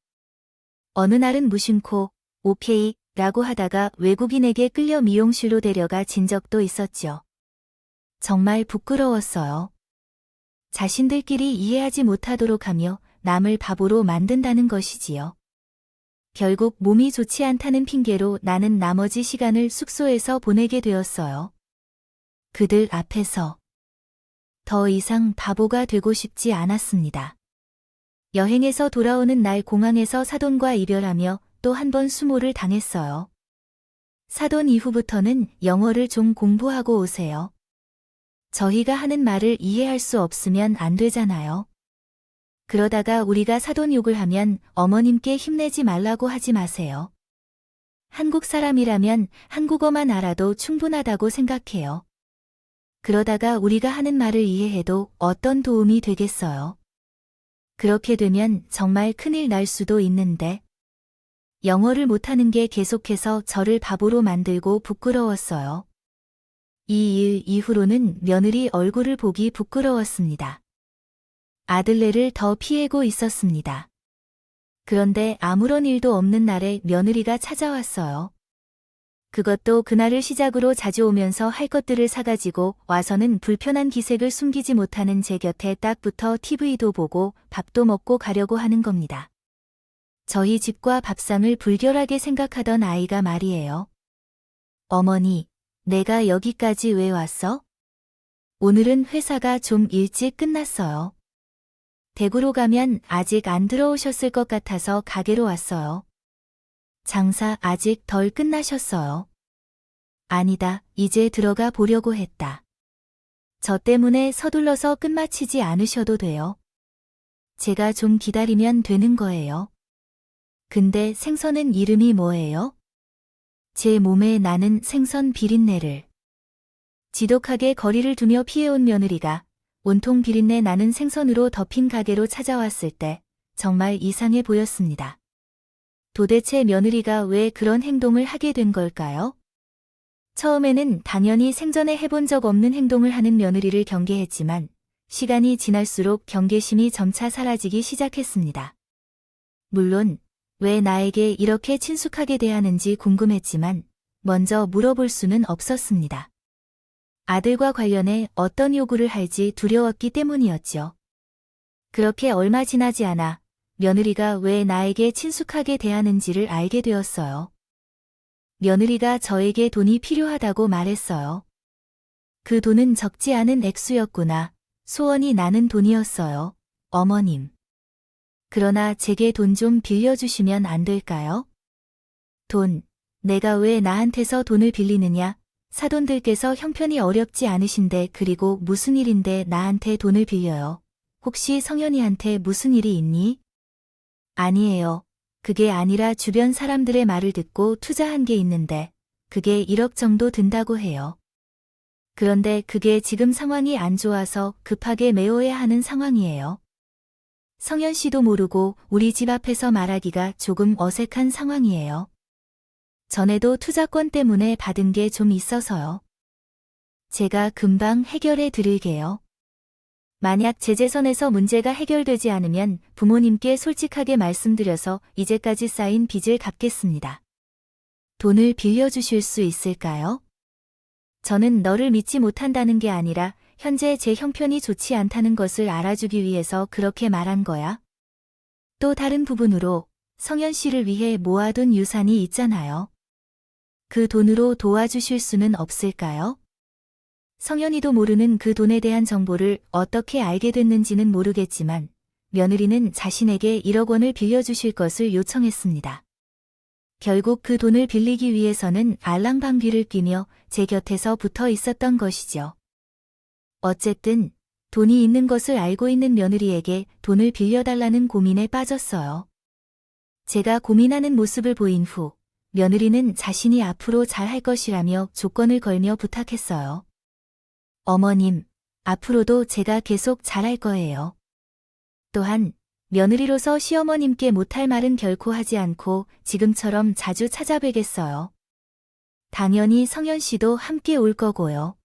어느 날은 무심코 오케이 라고 하다가 외국인에게 끌려 미용실로 데려가 진 적도 있었지요. 정말 부끄러웠어요. 자신들끼리 이해하지 못하도록 하며 남을 바보로 만든다는 것이지요. 결국 몸이 좋지 않다는 핑계로 나는 나머지 시간을 숙소에서 보내게 되었어요. 그들 앞에서 더 이상 바보가 되고 싶지 않았습니다. 여행에서 돌아오는 날 공항에서 사돈과 이별하며 또 한 번 수모를 당했어요. 사돈 이후부터는 영어를 좀 공부하고 오세요. 저희가 하는 말을 이해할 수 없으면 안 되잖아요. 그러다가 우리가 사돈 욕을 하면 어머님께 힘내지 말라고 하지 마세요. 한국 사람이라면 한국어만 알아도 충분하다고 생각해요. 그러다가 우리가 하는 말을 이해해도 어떤 도움이 되겠어요. 그렇게 되면 정말 큰일 날 수도 있는데. 영어를 못하는 게 계속해서 저를 바보로 만들고 부끄러웠어요. 이 일 이후로는 며느리 얼굴을 보기 부끄러웠습니다. 아들네를 더 피하고 있었습니다. 그런데 아무런 일도 없는 날에 며느리가 찾아왔어요. 그것도 그날을 시작으로 자주 오면서 할 것들을 사가지고 와서는 불편한 기색을 숨기지 못하는 제 곁에 딱 붙어 TV도 보고 밥도 먹고 가려고 하는 겁니다. 저희 집과 밥상을 불결하게 생각하던 아이가 말이에요. 어머니, 내가 여기까지 왜 왔어? 오늘은 회사가 좀 일찍 끝났어요. 대구로 가면 아직 안 들어오셨을 것 같아서 가게로 왔어요. 장사 아직 덜 끝나셨어요. 아니다, 이제 들어가 보려고 했다. 저 때문에 서둘러서 끝마치지 않으셔도 돼요. 제가 좀 기다리면 되는 거예요. 근데 생선은 이름이 뭐예요? 제 몸에 나는 생선 비린내를. 지독하게 거리를 두며 피해온 며느리가 온통 비린내 나는 생선으로 덮인 가게로 찾아왔을 때 정말 이상해 보였습니다. 도대체 며느리가 왜 그런 행동을 하게 된 걸까요? 처음에는 당연히 생전에 해본 적 없는 행동을 하는 며느리를 경계했지만 시간이 지날수록 경계심이 점차 사라지기 시작했습니다. 물론 왜 나에게 이렇게 친숙하게 대하는지 궁금했지만 먼저 물어볼 수는 없었습니다. 아들과 관련해 어떤 요구를 할지 두려웠기 때문이었죠. 그렇게 얼마 지나지 않아 며느리가 왜 나에게 친숙하게 대하는지를 알게 되었어요. 며느리가 저에게 돈이 필요하다고 말했어요. 그 돈은 적지 않은 액수였구나. 소원이 나는 돈이었어요. 어머님. 그러나 제게 돈 좀 빌려주시면 안 될까요? 돈, 내가 왜 나한테서 돈을 빌리느냐? 사돈들께서 형편이 어렵지 않으신데 그리고 무슨 일인데 나한테 돈을 빌려요? 혹시 성현이한테 무슨 일이 있니? 아니에요. 그게 아니라 주변 사람들의 말을 듣고 투자한 게 있는데 그게 1억 정도 든다고 해요. 그런데 그게 지금 상황이 안 좋아서 급하게 메워야 하는 상황이에요. 성현 씨도 모르고 우리 집 앞에서 말하기가 조금 어색한 상황이에요. 전에도 투자권 때문에 받은 게 좀 있어서요. 제가 금방 해결해 드릴게요. 만약 제 재선에서 문제가 해결되지 않으면 부모님께 솔직하게 말씀드려서 이제까지 쌓인 빚을 갚겠습니다. 돈을 빌려주실 수 있을까요? 저는 너를 믿지 못한다는 게 아니라 현재 제 형편이 좋지 않다는 것을 알아주기 위해서 그렇게 말한 거야. 또 다른 부분으로 성현 씨를 위해 모아둔 유산이 있잖아요. 그 돈으로 도와주실 수는 없을까요? 성현이도 모르는 그 돈에 대한 정보를 어떻게 알게 됐는지는 모르겠지만 며느리는 자신에게 1억 원을 빌려주실 것을 요청했습니다. 결국 그 돈을 빌리기 위해서는 알랑방귀를 뀌며 제 곁에서 붙어 있었던 것이죠. 어쨌든 돈이 있는 것을 알고 있는 며느리에게 돈을 빌려달라는 고민에 빠졌어요. 제가 고민하는 모습을 보인 후 며느리는 자신이 앞으로 잘할 것이라며 조건을 걸며 부탁했어요. 어머님, 앞으로도 제가 계속 잘할 거예요. 또한 며느리로서 시어머님께 못할 말은 결코 하지 않고 지금처럼 자주 찾아뵈겠어요. 당연히 성현 씨도 함께 올 거고요.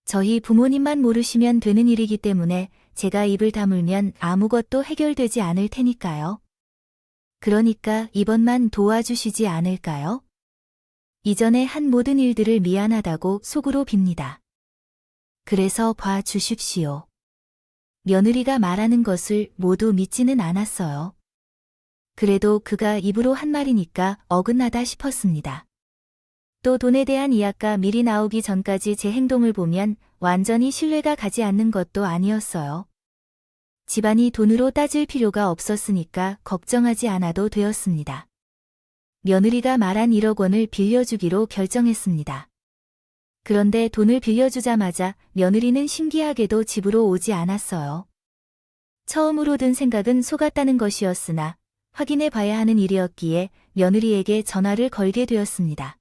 저희 부모님만 모르시면 되는 일이기 때문에 제가 입을 다물면 아무것도 해결되지 않을 테니까요. 그러니까 이번만 도와주시지 않을까요? 이전에 한 모든 일들을 미안하다고 속으로 빕니다. 그래서 봐 주십시오. 며느리가 말하는 것을 모두 믿지는 않았어요. 그래도 그가 입으로 한 말이니까 어긋나다 싶었습니다. 또 돈에 대한 이야기가 미리 나오기 전까지 제 행동을 보면 완전히 신뢰가 가지 않는 것도 아니었어요. 집안이 돈으로 따질 필요가 없었으니까 걱정하지 않아도 되었습니다. 며느리가 말한 1억 원을 빌려주기로 결정했습니다. 그런데 돈을 빌려주자마자 며느리는 신기하게도 집으로 오지 않았어요. 처음으로 든 생각은 속았다는 것이었으나 확인해 봐야 하는 일이었기에 며느리에게 전화를 걸게 되었습니다.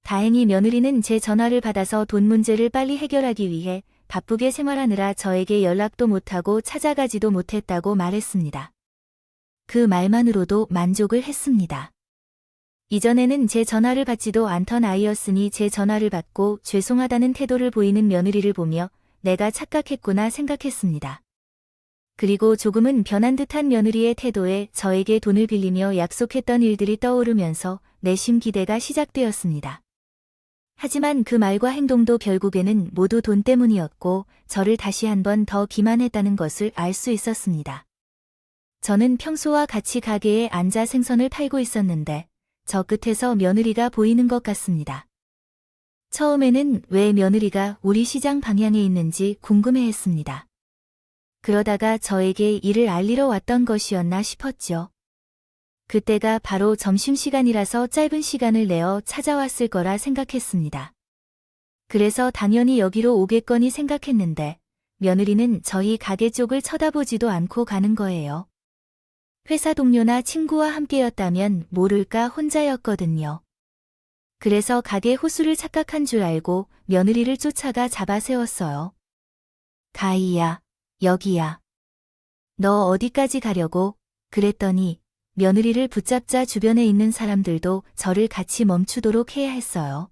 다행히 며느리는 제 전화를 받아서 돈 문제를 빨리 해결하기 위해 바쁘게 생활하느라 저에게 연락도 못하고 찾아가지도 못했다고 말했습니다. 그 말만으로도 만족을 했습니다. 이전에는 제 전화를 받지도 않던 아이였으니 제 전화를 받고 죄송하다는 태도를 보이는 며느리를 보며 내가 착각했구나 생각했습니다. 그리고 조금은 변한 듯한 며느리의 태도에 저에게 돈을 빌리며 약속했던 일들이 떠오르면서 내심 기대가 시작되었습니다. 하지만 그 말과 행동도 결국에는 모두 돈 때문이었고 저를 다시 한 번 더 기만했다는 것을 알 수 있었습니다. 저는 평소와 같이 가게에 앉아 생선을 팔고 있었는데 저 끝에서 며느리가 보이는 것 같습니다. 처음에는 왜 며느리가 우리 시장 방향에 있는지 궁금해했습니다. 그러다가 저에게 일을 알리러 왔던 것이었나 싶었죠. 그때가 바로 점심시간이라서 짧은 시간을 내어 찾아왔을 거라 생각했습니다. 그래서 당연히 여기로 오겠거니 생각했는데 며느리는 저희 가게 쪽을 쳐다보지도 않고 가는 거예요. 회사 동료나 친구와 함께였다면 모를까 혼자였거든요. 그래서 가게 호수를 착각한 줄 알고 며느리를 쫓아가 잡아 세웠어요. 가희야, 여기야. 너 어디까지 가려고? 그랬더니 며느리를 붙잡자 주변에 있는 사람들도 저를 같이 멈추도록 해야 했어요.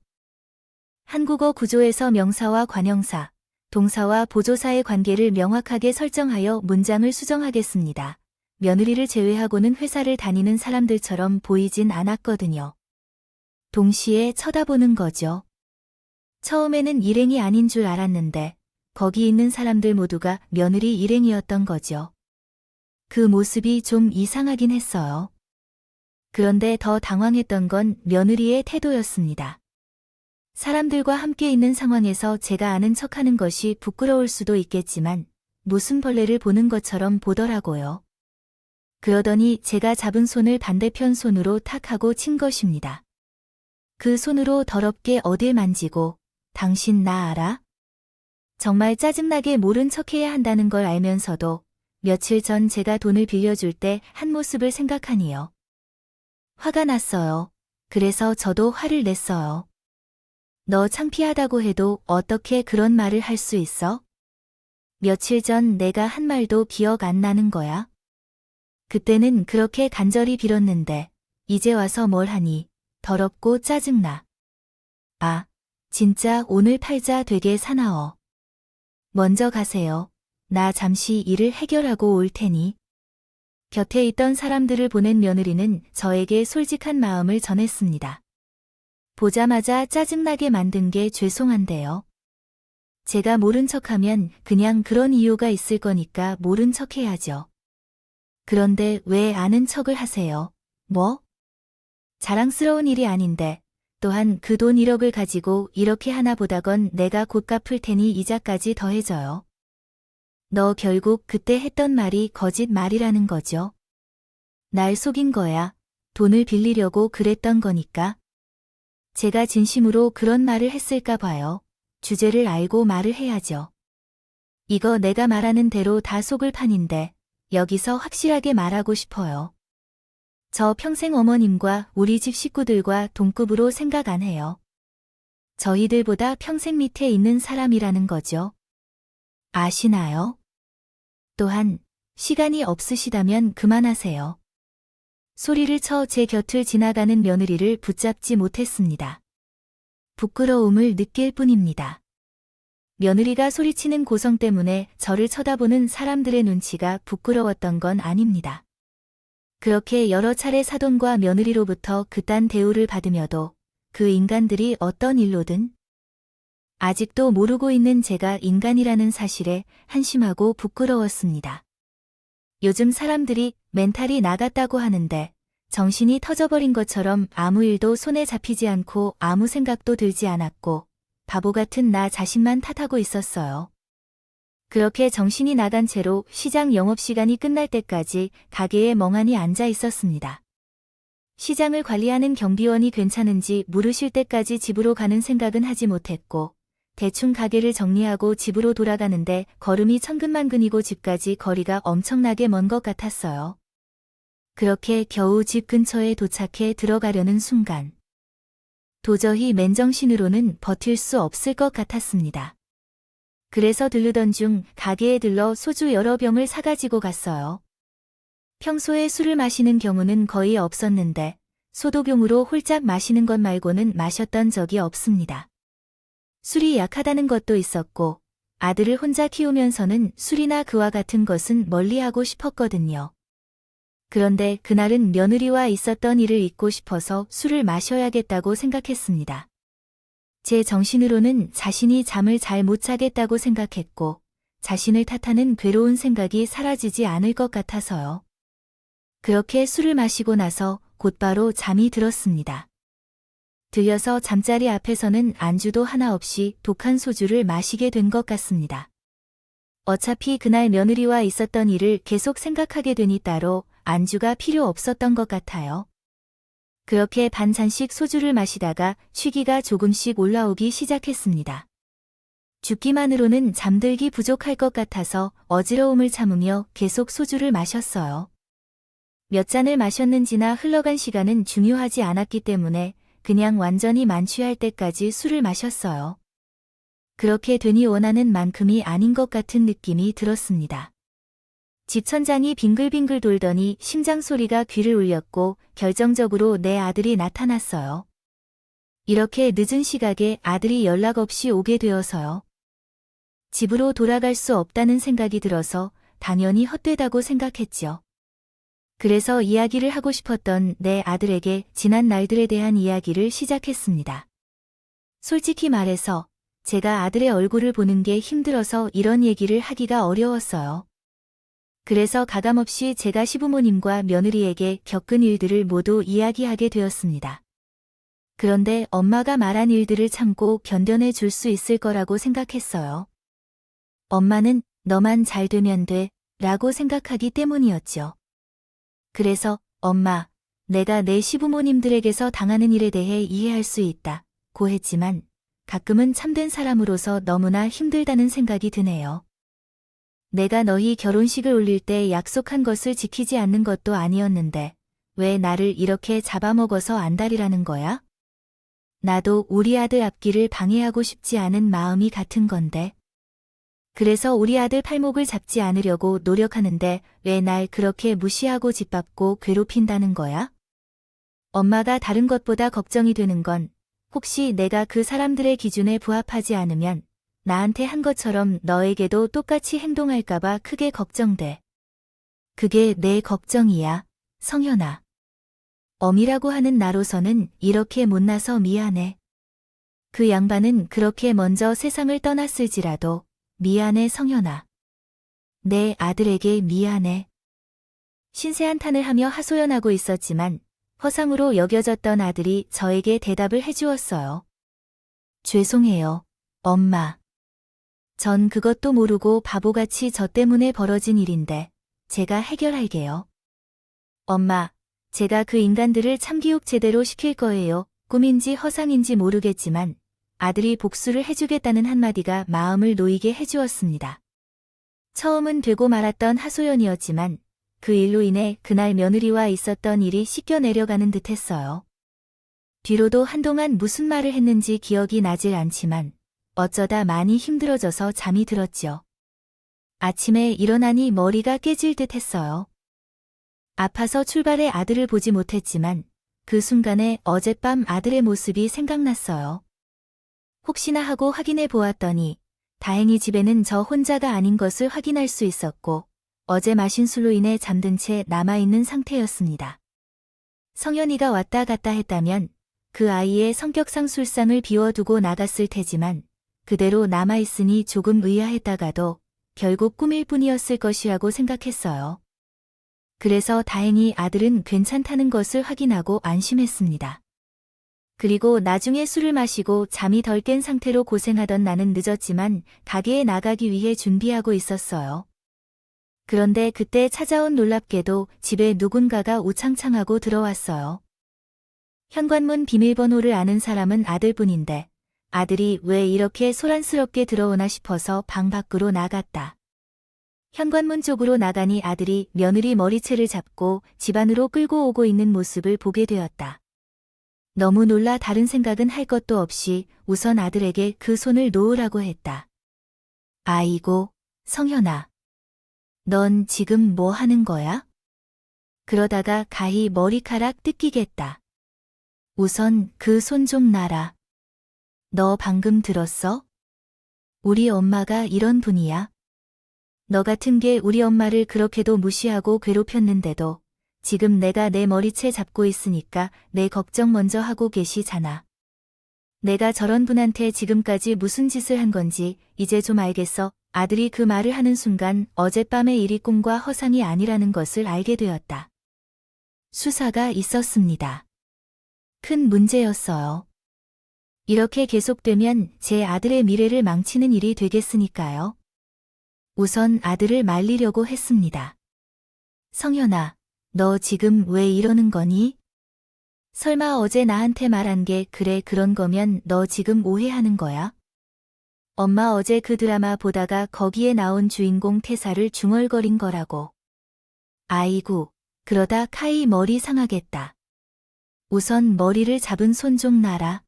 한국어 구조에서 명사와 관형사, 동사와 보조사의 관계를 명확하게 설정하여 문장을 수정하겠습니다. 며느리를 제외하고는 회사를 다니는 사람들처럼 보이진 않았거든요. 동시에 쳐다보는 거죠. 처음에는 일행이 아닌 줄 알았는데 거기 있는 사람들 모두가 며느리 일행이었던 거죠. 그 모습이 좀 이상하긴 했어요. 그런데 더 당황했던 건 며느리의 태도였습니다. 사람들과 함께 있는 상황에서 제가 아는 척하는 것이 부끄러울 수도 있겠지만 무슨 벌레를 보는 것처럼 보더라고요. 그러더니 제가 잡은 손을 반대편 손으로 탁 하고 친 것입니다. 그 손으로 더럽게 어딜 만지고 당신 나 알아? 정말 짜증나게 모른 척해야 한다는 걸 알면서도 며칠 전 제가 돈을 빌려줄 때 한 모습을 생각하니요. 화가 났어요. 그래서 저도 화를 냈어요. 너 창피하다고 해도 어떻게 그런 말을 할 수 있어? 며칠 전 내가 한 말도 기억 안 나는 거야? 그때는 그렇게 간절히 빌었는데 이제 와서 뭘 하니? 더럽고 짜증나. 아, 진짜 오늘 팔자 되게 사나워. 먼저 가세요. 나 잠시 일을 해결하고 올 테니. 곁에 있던 사람들을 보낸 며느리는 저에게 솔직한 마음을 전했습니다. 보자마자 짜증나게 만든 게 죄송한데요. 제가 모른 척하면 그냥 그런 이유가 있을 거니까 모른 척해야죠. 그런데 왜 아는 척을 하세요? 뭐? 자랑스러운 일이 아닌데, 또한 그 돈 1억을 가지고 이렇게 하나 보다건 내가 곧 갚을 테니 이자까지 더해져요. 너 결국 그때 했던 말이 거짓말이라는 거죠. 날 속인 거야. 돈을 빌리려고 그랬던 거니까. 제가 진심으로 그런 말을 했을까 봐요. 주제를 알고 말을 해야죠. 이거 내가 말하는 대로 다 속을 판인데 여기서 확실하게 말하고 싶어요. 저 평생 어머님과 우리 집 식구들과 동급으로 생각 안 해요. 저희들보다 평생 밑에 있는 사람이라는 거죠. 아시나요? 또한 시간이 없으시다면 그만하세요. 소리를 쳐 제 곁을 지나가는 며느리를 붙잡지 못했습니다. 부끄러움을 느낄 뿐입니다. 며느리가 소리치는 고성 때문에 저를 쳐다보는 사람들의 눈치가 부끄러웠던 건 아닙니다. 그렇게 여러 차례 사돈과 며느리로부터 그딴 대우를 받으며도 그 인간들이 어떤 일로든 아직도 모르고 있는 제가 인간이라는 사실에 한심하고 부끄러웠습니다. 요즘 사람들이 멘탈이 나갔다고 하는데 정신이 터져버린 것처럼 아무 일도 손에 잡히지 않고 아무 생각도 들지 않았고 바보 같은 나 자신만 탓하고 있었어요. 그렇게 정신이 나간 채로 시장 영업시간이 끝날 때까지 가게에 멍하니 앉아 있었습니다. 시장을 관리하는 경비원이 괜찮은지 물으실 때까지 집으로 가는 생각은 하지 못했고 대충 가게를 정리하고 집으로 돌아가는데 걸음이 천근만근이고 집까지 거리가 엄청나게 먼 것 같았어요. 그렇게 겨우 집 근처에 도착해 들어가려는 순간 도저히 맨정신으로는 버틸 수 없을 것 같았습니다. 그래서 들르던 중 가게에 들러 소주 여러 병을 사가지고 갔어요. 평소에 술을 마시는 경우는 거의 없었는데 소도병으로 홀짝 마시는 것 말고는 마셨던 적이 없습니다. 술이 약하다는 것도 있었고 아들을 혼자 키우면서는 술이나 그와 같은 것은 멀리하고 싶었거든요. 그런데 그날은 며느리와 있었던 일을 잊고 싶어서 술을 마셔야겠다고 생각했습니다. 제 정신으로는 자신이 잠을 잘 못 자겠다고 생각했고 자신을 탓하는 괴로운 생각이 사라지지 않을 것 같아서요. 그렇게 술을 마시고 나서 곧바로 잠이 들었습니다. 들려서 잠자리 앞에서는 안주도 하나 없이 독한 소주를 마시게 된 것 같습니다. 어차피 그날 며느리와 있었던 일을 계속 생각하게 되니 따로 안주가 필요 없었던 것 같아요. 그렇게 반잔씩 소주를 마시다가 취기가 조금씩 올라오기 시작했습니다. 죽기만으로는 잠들기 부족할 것 같아서 어지러움을 참으며 계속 소주를 마셨어요. 몇 잔을 마셨는지나 흘러간 시간은 중요하지 않았기 때문에 그냥 완전히 만취할 때까지 술을 마셨어요. 그렇게 되니 원하는 만큼이 아닌 것 같은 느낌이 들었습니다. 집 천장이 빙글빙글 돌더니 심장 소리가 귀를 울렸고 결정적으로 내 아들이 나타났어요. 이렇게 늦은 시각에 아들이 연락 없이 오게 되어서요. 집으로 돌아갈 수 없다는 생각이 들어서 당연히 헛되다고 생각했죠. 그래서 이야기를 하고 싶었던 내 아들에게 지난 날들에 대한 이야기를 시작했습니다. 솔직히 말해서 제가 아들의 얼굴을 보는 게 힘들어서 이런 얘기를 하기가 어려웠어요. 그래서 가감없이 제가 시부모님과 며느리에게 겪은 일들을 모두 이야기하게 되었습니다. 그런데 엄마가 말한 일들을 참고 견뎌내 줄 수 있을 거라고 생각했어요. 엄마는 너만 잘 되면 돼 라고 생각하기 때문이었죠. 그래서 엄마, 내가 내 시부모님들에게서 당하는 일에 대해 이해할 수 있다 고 했지만 가끔은 참된 사람으로서 너무나 힘들다는 생각이 드네요. 내가 너희 결혼식을 올릴 때 약속한 것을 지키지 않는 것도 아니었는데 왜 나를 이렇게 잡아먹어서 안달이라는 거야? 나도 우리 아들 앞길을 방해하고 싶지 않은 마음이 같은 건데. 그래서 우리 아들 팔목을 잡지 않으려고 노력하는데 왜 날 그렇게 무시하고 짓밟고 괴롭힌다는 거야? 엄마가 다른 것보다 걱정이 되는 건 혹시 내가 그 사람들의 기준에 부합하지 않으면 나한테 한 것처럼 너에게도 똑같이 행동할까봐 크게 걱정돼. 그게 내 걱정이야, 성현아. 엄이라고 하는 나로서는 이렇게 못나서 미안해. 그 양반은 그렇게 먼저 세상을 떠났을지라도 미안해, 성현아. 내 아들에게 미안해. 신세한탄을 하며 하소연하고 있었지만 허상으로 여겨졌던 아들이 저에게 대답을 해주었어요. 죄송해요, 엄마. 전 그것도 모르고 바보같이 저 때문에 벌어진 일인데 제가 해결할게요. 엄마, 제가 그 인간들을 참교육 제대로 시킬 거예요. 꿈인지 허상인지 모르겠지만 아들이 복수를 해주겠다는 한마디가 마음을 놓이게 해주었습니다. 처음은 되고 말았던 하소연이었지만 그 일로 인해 그날 며느리와 있었던 일이 씻겨 내려가는 듯 했어요. 뒤로도 한동안 무슨 말을 했는지 기억이 나질 않지만 어쩌다 많이 힘들어져서 잠이 들었지요. 아침에 일어나니 머리가 깨질 듯 했어요. 아파서 출발해 아들을 보지 못했지만 그 순간에 어젯밤 아들의 모습이 생각났어요. 혹시나 하고 확인해 보았더니 다행히 집에는 저 혼자가 아닌 것을 확인할 수 있었고 어제 마신 술로 인해 잠든 채 남아있는 상태였습니다. 성현이가 왔다 갔다 했다면 그 아이의 성격상 술상을 비워두고 나갔을 테지만 그대로 남아있으니 조금 의아했다가도 결국 꿈일 뿐이었을 것이라고 생각했어요. 그래서 다행히 아들은 괜찮다는 것을 확인하고 안심했습니다. 그리고 나중에 술을 마시고 잠이 덜 깬 상태로 고생하던 나는 늦었지만 가게에 나가기 위해 준비하고 있었어요. 그런데 그때 찾아온 놀랍게도 집에 누군가가 우창창하고 들어왔어요. 현관문 비밀번호를 아는 사람은 아들뿐인데 아들이 왜 이렇게 소란스럽게 들어오나 싶어서 방 밖으로 나갔다. 현관문 쪽으로 나가니 아들이 며느리 머리채를 잡고 집 안으로 끌고 오고 있는 모습을 보게 되었다. 너무 놀라 다른 생각은 할 것도 없이 우선 아들에게 그 손을 놓으라고 했다. 아이고, 성현아. 넌 지금 뭐 하는 거야? 그러다가 가히 머리카락 뜯기겠다. 우선 그 손 좀 놔라. 너 방금 들었어? 우리 엄마가 이런 분이야. 너 같은 게 우리 엄마를 그렇게도 무시하고 괴롭혔는데도 지금 내가 내 머리채 잡고 있으니까 내 걱정 먼저 하고 계시잖아. 내가 저런 분한테 지금까지 무슨 짓을 한 건지 이제 좀 알겠어. 아들이 그 말을 하는 순간 어젯밤의 일이 꿈과 허상이 아니라는 것을 알게 되었다. 수사가 있었습니다. 큰 문제였어요. 이렇게 계속되면 제 아들의 미래를 망치는 일이 되겠으니까요. 우선 아들을 말리려고 했습니다. 성현아, 너 지금 왜 이러는 거니? 설마 어제 나한테 말한 게 그래 그런 거면 너 지금 오해하는 거야? 엄마 어제 그 드라마 보다가 거기에 나온 주인공 태사를 중얼거린 거라고. 아이고, 그러다 카이 머리 상하겠다. 우선 머리를 잡은 손 좀 놔라.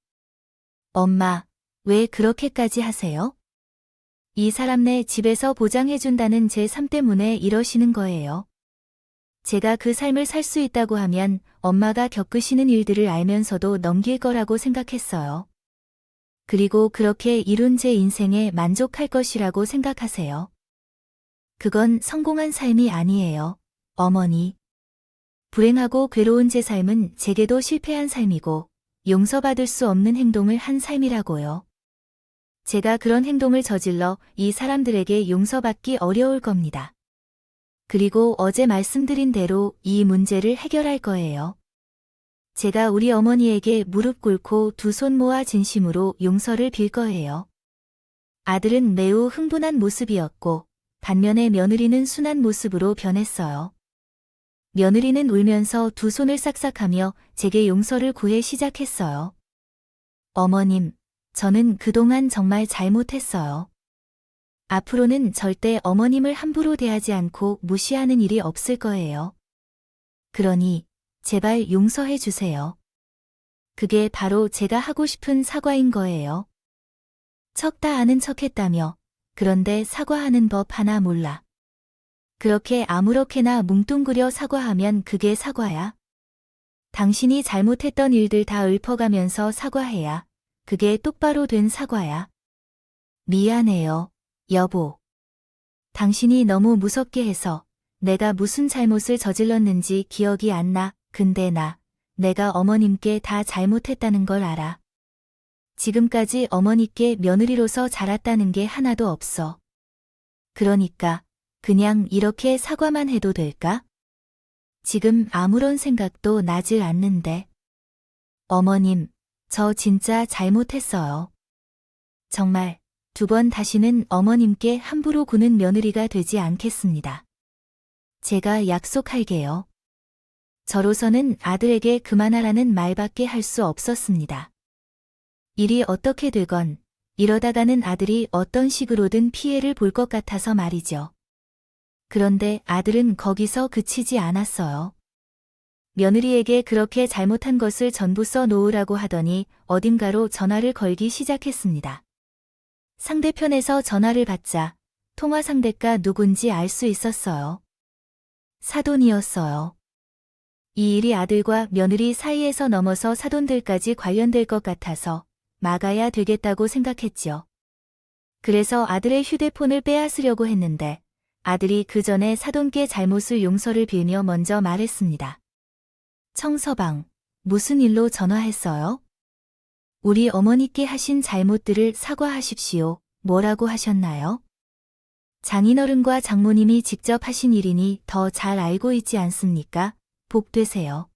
엄마, 왜 그렇게까지 하세요? 이 사람네 집에서 보장해준다는 제 삶 때문에 이러시는 거예요. 제가 그 삶을 살 수 있다고 하면 엄마가 겪으시는 일들을 알면서도 넘길 거라고 생각했어요. 그리고 그렇게 이룬 제 인생에 만족할 것이라고 생각하세요. 그건 성공한 삶이 아니에요, 어머니. 불행하고 괴로운 제 삶은 제게도 실패한 삶이고 용서받을 수 없는 행동을 한 삶이라고요. 제가 그런 행동을 저질러 이 사람들에게 용서받기 어려울 겁니다. 그리고 어제 말씀드린 대로 이 문제를 해결할 거예요. 제가 우리 어머니에게 무릎 꿇고 두 손 모아 진심으로 용서를 빌 거예요. 아들은 매우 흥분한 모습이었고 반면에 며느리는 순한 모습으로 변했어요. 며느리는 울면서 두 손을 싹싹하며 제게 용서를 구해 시작했어요. 어머님, 저는 그동안 정말 잘못했어요. 앞으로는 절대 어머님을 함부로 대하지 않고 무시하는 일이 없을 거예요. 그러니 제발 용서해 주세요. 그게 바로 제가 하고 싶은 사과인 거예요. 척 다 아는 척 했다며. 그런데 사과하는 법 하나 몰라. 그렇게 아무렇게나 뭉뚱그려 사과하면 그게 사과야? 당신이 잘못했던 일들 다 읊어가면서 사과해야 그게 똑바로 된 사과야. 미안해요, 여보. 당신이 너무 무섭게 해서 내가 무슨 잘못을 저질렀는지 기억이 안 나. 근데 내가 어머님께 다 잘못했다는 걸 알아. 지금까지 어머니께 며느리로서 자랐다는 게 하나도 없어. 그러니까 그냥 이렇게 사과만 해도 될까? 지금 아무런 생각도 나질 않는데. 어머님, 저 진짜 잘못했어요. 정말 2번 다시는 어머님께 함부로 구는 며느리가 되지 않겠습니다. 제가 약속할게요. 저로서는 아들에게 그만하라는 말밖에 할 수 없었습니다. 일이 어떻게 되건 이러다가는 아들이 어떤 식으로든 피해를 볼 것 같아서 말이죠. 그런데 아들은 거기서 그치지 않았어요. 며느리에게 그렇게 잘못한 것을 전부 써놓으라고 하더니 어딘가로 전화를 걸기 시작했습니다. 상대편에서 전화를 받자 통화 상대가 누군지 알 수 있었어요. 사돈이었어요. 이 일이 아들과 며느리 사이에서 넘어서 사돈들까지 관련될 것 같아서 막아야 되겠다고 생각했지요. 그래서 아들의 휴대폰을 빼앗으려고 했는데 아들이 그 전에 사돈께 잘못을 용서를 빌며 먼저 말했습니다. 청서방, 무슨 일로 전화했어요? 우리 어머니께 하신 잘못들을 사과하십시오. 뭐라고 하셨나요? 장인어른과 장모님이 직접 하신 일이니 더 잘 알고 있지 않습니까? 복 되세요.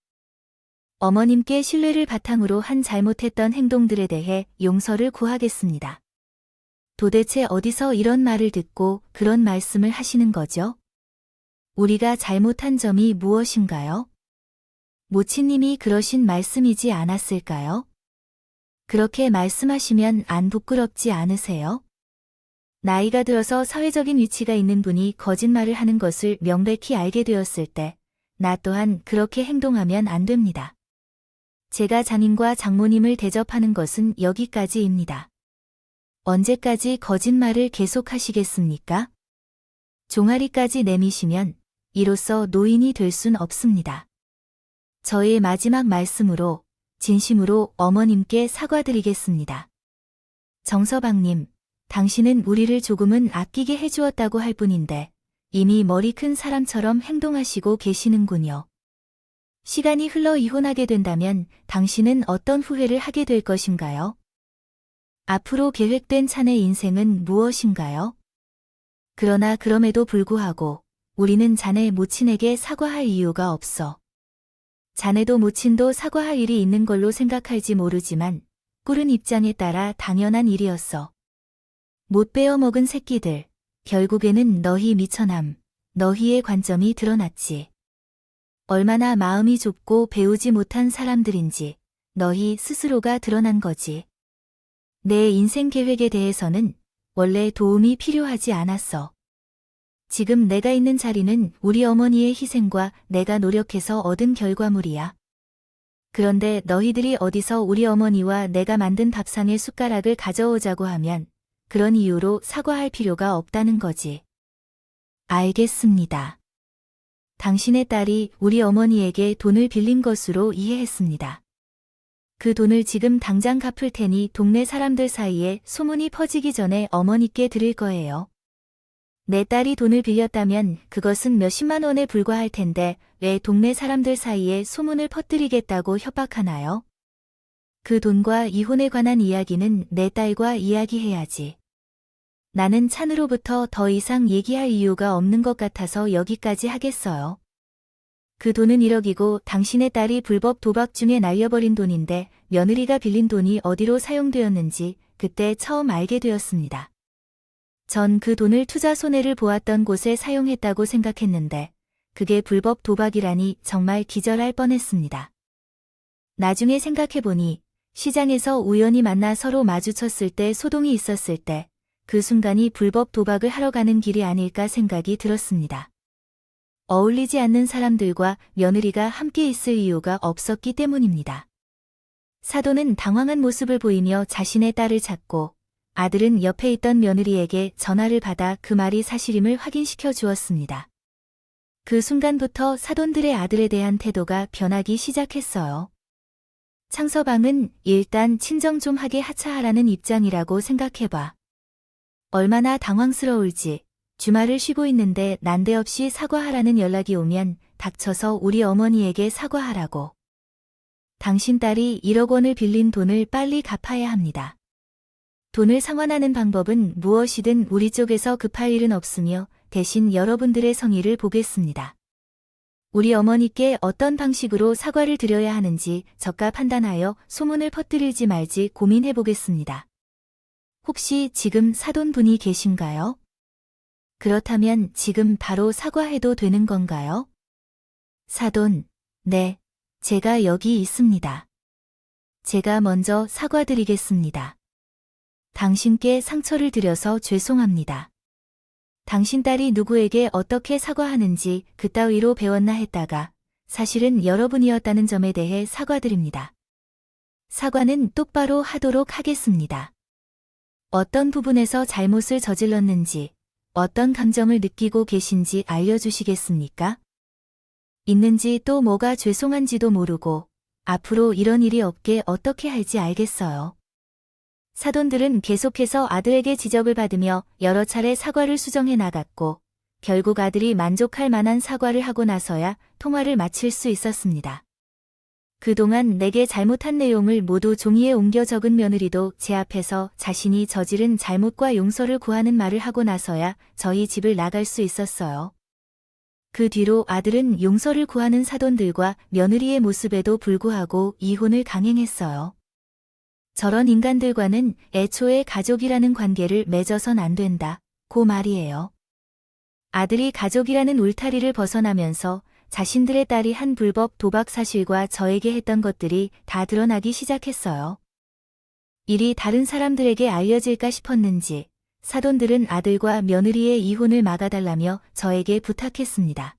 어머님께 신뢰를 바탕으로 한 잘못했던 행동들에 대해 용서를 구하겠습니다. 도대체 어디서 이런 말을 듣고 그런 말씀을 하시는 거죠? 우리가 잘못한 점이 무엇인가요? 모친님이 그러신 말씀이지 않았을까요? 그렇게 말씀하시면 안 부끄럽지 않으세요? 나이가 들어서 사회적인 위치가 있는 분이 거짓말을 하는 것을 명백히 알게 되었을 때 나 또한 그렇게 행동하면 안 됩니다. 제가 장인과 장모님을 대접하는 것은 여기까지입니다. 언제까지 거짓말을 계속하시겠습니까? 종아리까지 내미시면 이로써 노인이 될 순 없습니다. 저의 마지막 말씀으로 진심으로 어머님께 사과드리겠습니다. 정서방님, 당신은 우리를 조금은 아끼게 해주었다고 할 뿐인데 이미 머리 큰 사람처럼 행동하시고 계시는군요. 시간이 흘러 이혼하게 된다면 당신은 어떤 후회를 하게 될 것인가요? 앞으로 계획된 자네 인생은 무엇인가요? 그러나 그럼에도 불구하고 우리는 자네 모친에게 사과할 이유가 없어. 자네도 모친도 사과할 일이 있는 걸로 생각할지 모르지만 꿀은 입장에 따라 당연한 일이었어. 못 베어먹은 새끼들, 결국에는 너희 미천함, 너희의 관점이 드러났지. 얼마나 마음이 좁고 배우지 못한 사람들인지 너희 스스로가 드러난 거지. 내 인생 계획에 대해서는 원래 도움이 필요하지 않았어. 지금 내가 있는 자리는 우리 어머니의 희생과 내가 노력해서 얻은 결과물이야. 그런데 너희들이 어디서 우리 어머니와 내가 만든 밥상에 숟가락을 가져오자고 하면 그런 이유로 사과할 필요가 없다는 거지. 알겠습니다. 당신의 딸이 우리 어머니에게 돈을 빌린 것으로 이해했습니다. 그 돈을 지금 당장 갚을 테니 동네 사람들 사이에 소문이 퍼지기 전에 어머니께 드릴 거예요. 내 딸이 돈을 빌렸다면 그것은 몇십만 원에 불과할 텐데 왜 동네 사람들 사이에 소문을 퍼뜨리겠다고 협박하나요? 그 돈과 이혼에 관한 이야기는 내 딸과 이야기해야지. 나는 찬으로부터 더 이상 얘기할 이유가 없는 것 같아서 여기까지 하겠어요. 그 돈은 1억이고 당신의 딸이 불법 도박 중에 날려버린 돈인데 며느리가 빌린 돈이 어디로 사용되었는지 그때 처음 알게 되었습니다. 전 그 돈을 투자 손해를 보았던 곳에 사용했다고 생각했는데 그게 불법 도박이라니 정말 기절할 뻔했습니다. 나중에 생각해보니 시장에서 우연히 만나 서로 마주쳤을 때 소동이 있었을 때 그 순간이 불법 도박을 하러 가는 길이 아닐까 생각이 들었습니다. 어울리지 않는 사람들과 며느리가 함께 있을 이유가 없었기 때문입니다. 사돈은 당황한 모습을 보이며 자신의 딸을 찾고 아들은 옆에 있던 며느리에게 전화를 받아 그 말이 사실임을 확인시켜 주었습니다. 그 순간부터 사돈들의 아들에 대한 태도가 변하기 시작했어요. 창서방은 일단 친정 좀 하게 하차하라는 입장이라고 생각해봐. 얼마나 당황스러울지. 주말을 쉬고 있는데 난데없이 사과하라는 연락이 오면 닥쳐서 우리 어머니에게 사과하라고. 당신 딸이 1억 원을 빌린 돈을 빨리 갚아야 합니다. 돈을 상환하는 방법은 무엇이든 우리 쪽에서 급할 일은 없으며 대신 여러분들의 성의를 보겠습니다. 우리 어머니께 어떤 방식으로 사과를 드려야 하는지 저가 판단하여 소문을 퍼뜨릴지 말지 고민해 보겠습니다. 혹시 지금 사돈분이 계신가요? 그렇다면 지금 바로 사과해도 되는 건가요? 사돈, 네, 제가 여기 있습니다. 제가 먼저 사과드리겠습니다. 당신께 상처를 드려서 죄송합니다. 당신 딸이 누구에게 어떻게 사과하는지 그따위로 배웠나 했다가 사실은 여러분이었다는 점에 대해 사과드립니다. 사과는 똑바로 하도록 하겠습니다. 어떤 부분에서 잘못을 저질렀는지, 어떤 감정을 느끼고 계신지 알려주시겠습니까? 있는지 또 뭐가 죄송한지도 모르고 앞으로 이런 일이 없게 어떻게 할지 알겠어요. 사돈들은 계속해서 아들에게 지적을 받으며 여러 차례 사과를 수정해 나갔고 결국 아들이 만족할 만한 사과를 하고 나서야 통화를 마칠 수 있었습니다. 그동안 내게 잘못한 내용을 모두 종이에 옮겨 적은 며느리도 제 앞에서 자신이 저지른 잘못과 용서를 구하는 말을 하고 나서야 저희 집을 나갈 수 있었어요. 그 뒤로 아들은 용서를 구하는 사돈들과 며느리의 모습에도 불구하고 이혼을 강행했어요. 저런 인간들과는 애초에 가족이라는 관계를 맺어선 안 된다, 고 말이에요. 아들이 가족이라는 울타리를 벗어나면서 자신들의 딸이 한 불법 도박 사실과 저에게 했던 것들이 다 드러나기 시작했어요. 일이 다른 사람들에게 알려질까 싶었는지 사돈들은 아들과 며느리의 이혼을 막아달라며 저에게 부탁했습니다.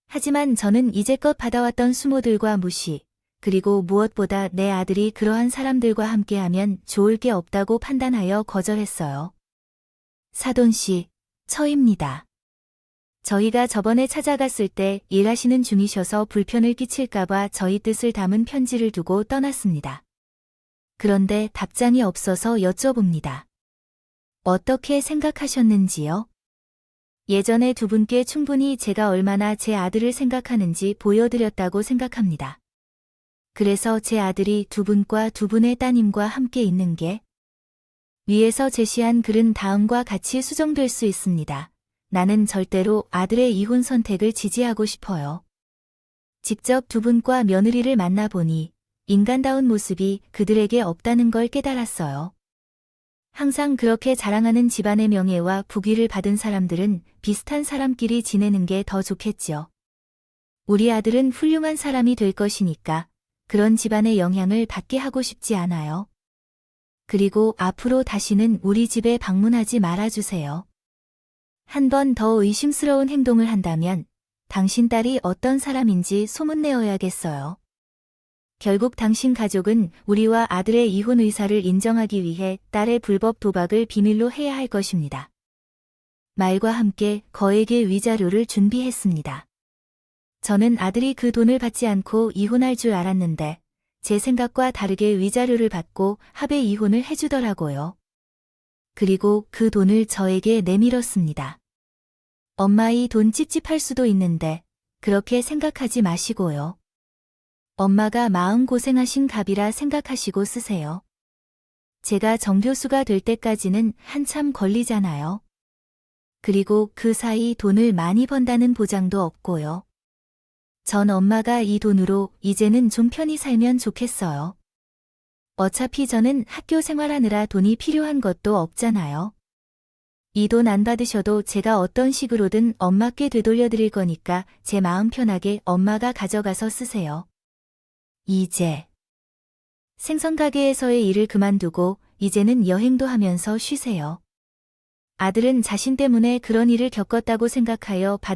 하지만 저는 이제껏 받아왔던 수모들과 무시, 그리고 무엇보다 내 아들이 그러한 사람들과 함께하면 좋을 게 없다고 판단하여 거절했어요. 사돈씨, 처입니다. 저희가 저번에 찾아갔을 때 일하시는 중이셔서 불편을 끼칠까봐 저희 뜻을 담은 편지를 두고 떠났습니다. 그런데 답장이 없어서 여쭤봅니다. 어떻게 생각하셨는지요? 예전에 두 분께 충분히 제가 얼마나 제 아들을 생각하는지 보여드렸다고 생각합니다. 그래서 제 아들이 두 분과 두 분의 따님과 함께 있는 게 위에서 제시한 글은 다음과 같이 수정될 수 있습니다. 나는 절대로 아들의 이혼 선택을 지지하고 싶어요. 직접 두 분과 며느리를 만나보니 인간다운 모습이 그들에게 없다는 걸 깨달았어요. 항상 그렇게 자랑하는 집안의 명예와 부귀를 받은 사람들은 비슷한 사람끼리 지내는 게 더 좋겠지요. 우리 아들은 훌륭한 사람이 될 것이니까 그런 집안의 영향을 받게 하고 싶지 않아요. 그리고 앞으로 다시는 우리 집에 방문하지 말아주세요. 한 번 더 의심스러운 행동을 한다면 당신 딸이 어떤 사람인지 소문내어야겠어요. 결국 당신 가족은 우리와 아들의 이혼 의사를 인정하기 위해 딸의 불법 도박을 비밀로 해야 할 것입니다. 말과 함께 거액의 위자료를 준비했습니다. 저는 아들이 그 돈을 받지 않고 이혼할 줄 알았는데 제 생각과 다르게 위자료를 받고 합의 이혼을 해주더라고요. 그리고 그 돈을 저에게 내밀었습니다. 엄마 이 돈 찝찝할 수도 있는데 그렇게 생각하지 마시고요. 엄마가 마음고생하신 갑이라 생각하시고 쓰세요. 제가 정교수가 될 때까지는 한참 걸리잖아요. 그리고 그 사이 돈을 많이 번다는 보장도 없고요. 전 엄마가 이 돈으로 이제는 좀 편히 살면 좋겠어요. 어차피 저는 학교 생활하느라 돈이 필요한 것도 없잖아요. 이 돈 안 받으셔도 제가 어떤 식으로든 엄마께 되돌려드릴 거니까 제 마음 편하게 엄마가 가져가서 쓰세요. 이제 생선가게에서의 일을 그만두고 이제는 여행도 하면서 쉬세요. 아들은 자신 때문에 그런 일을 겪었다고 생각하여 받은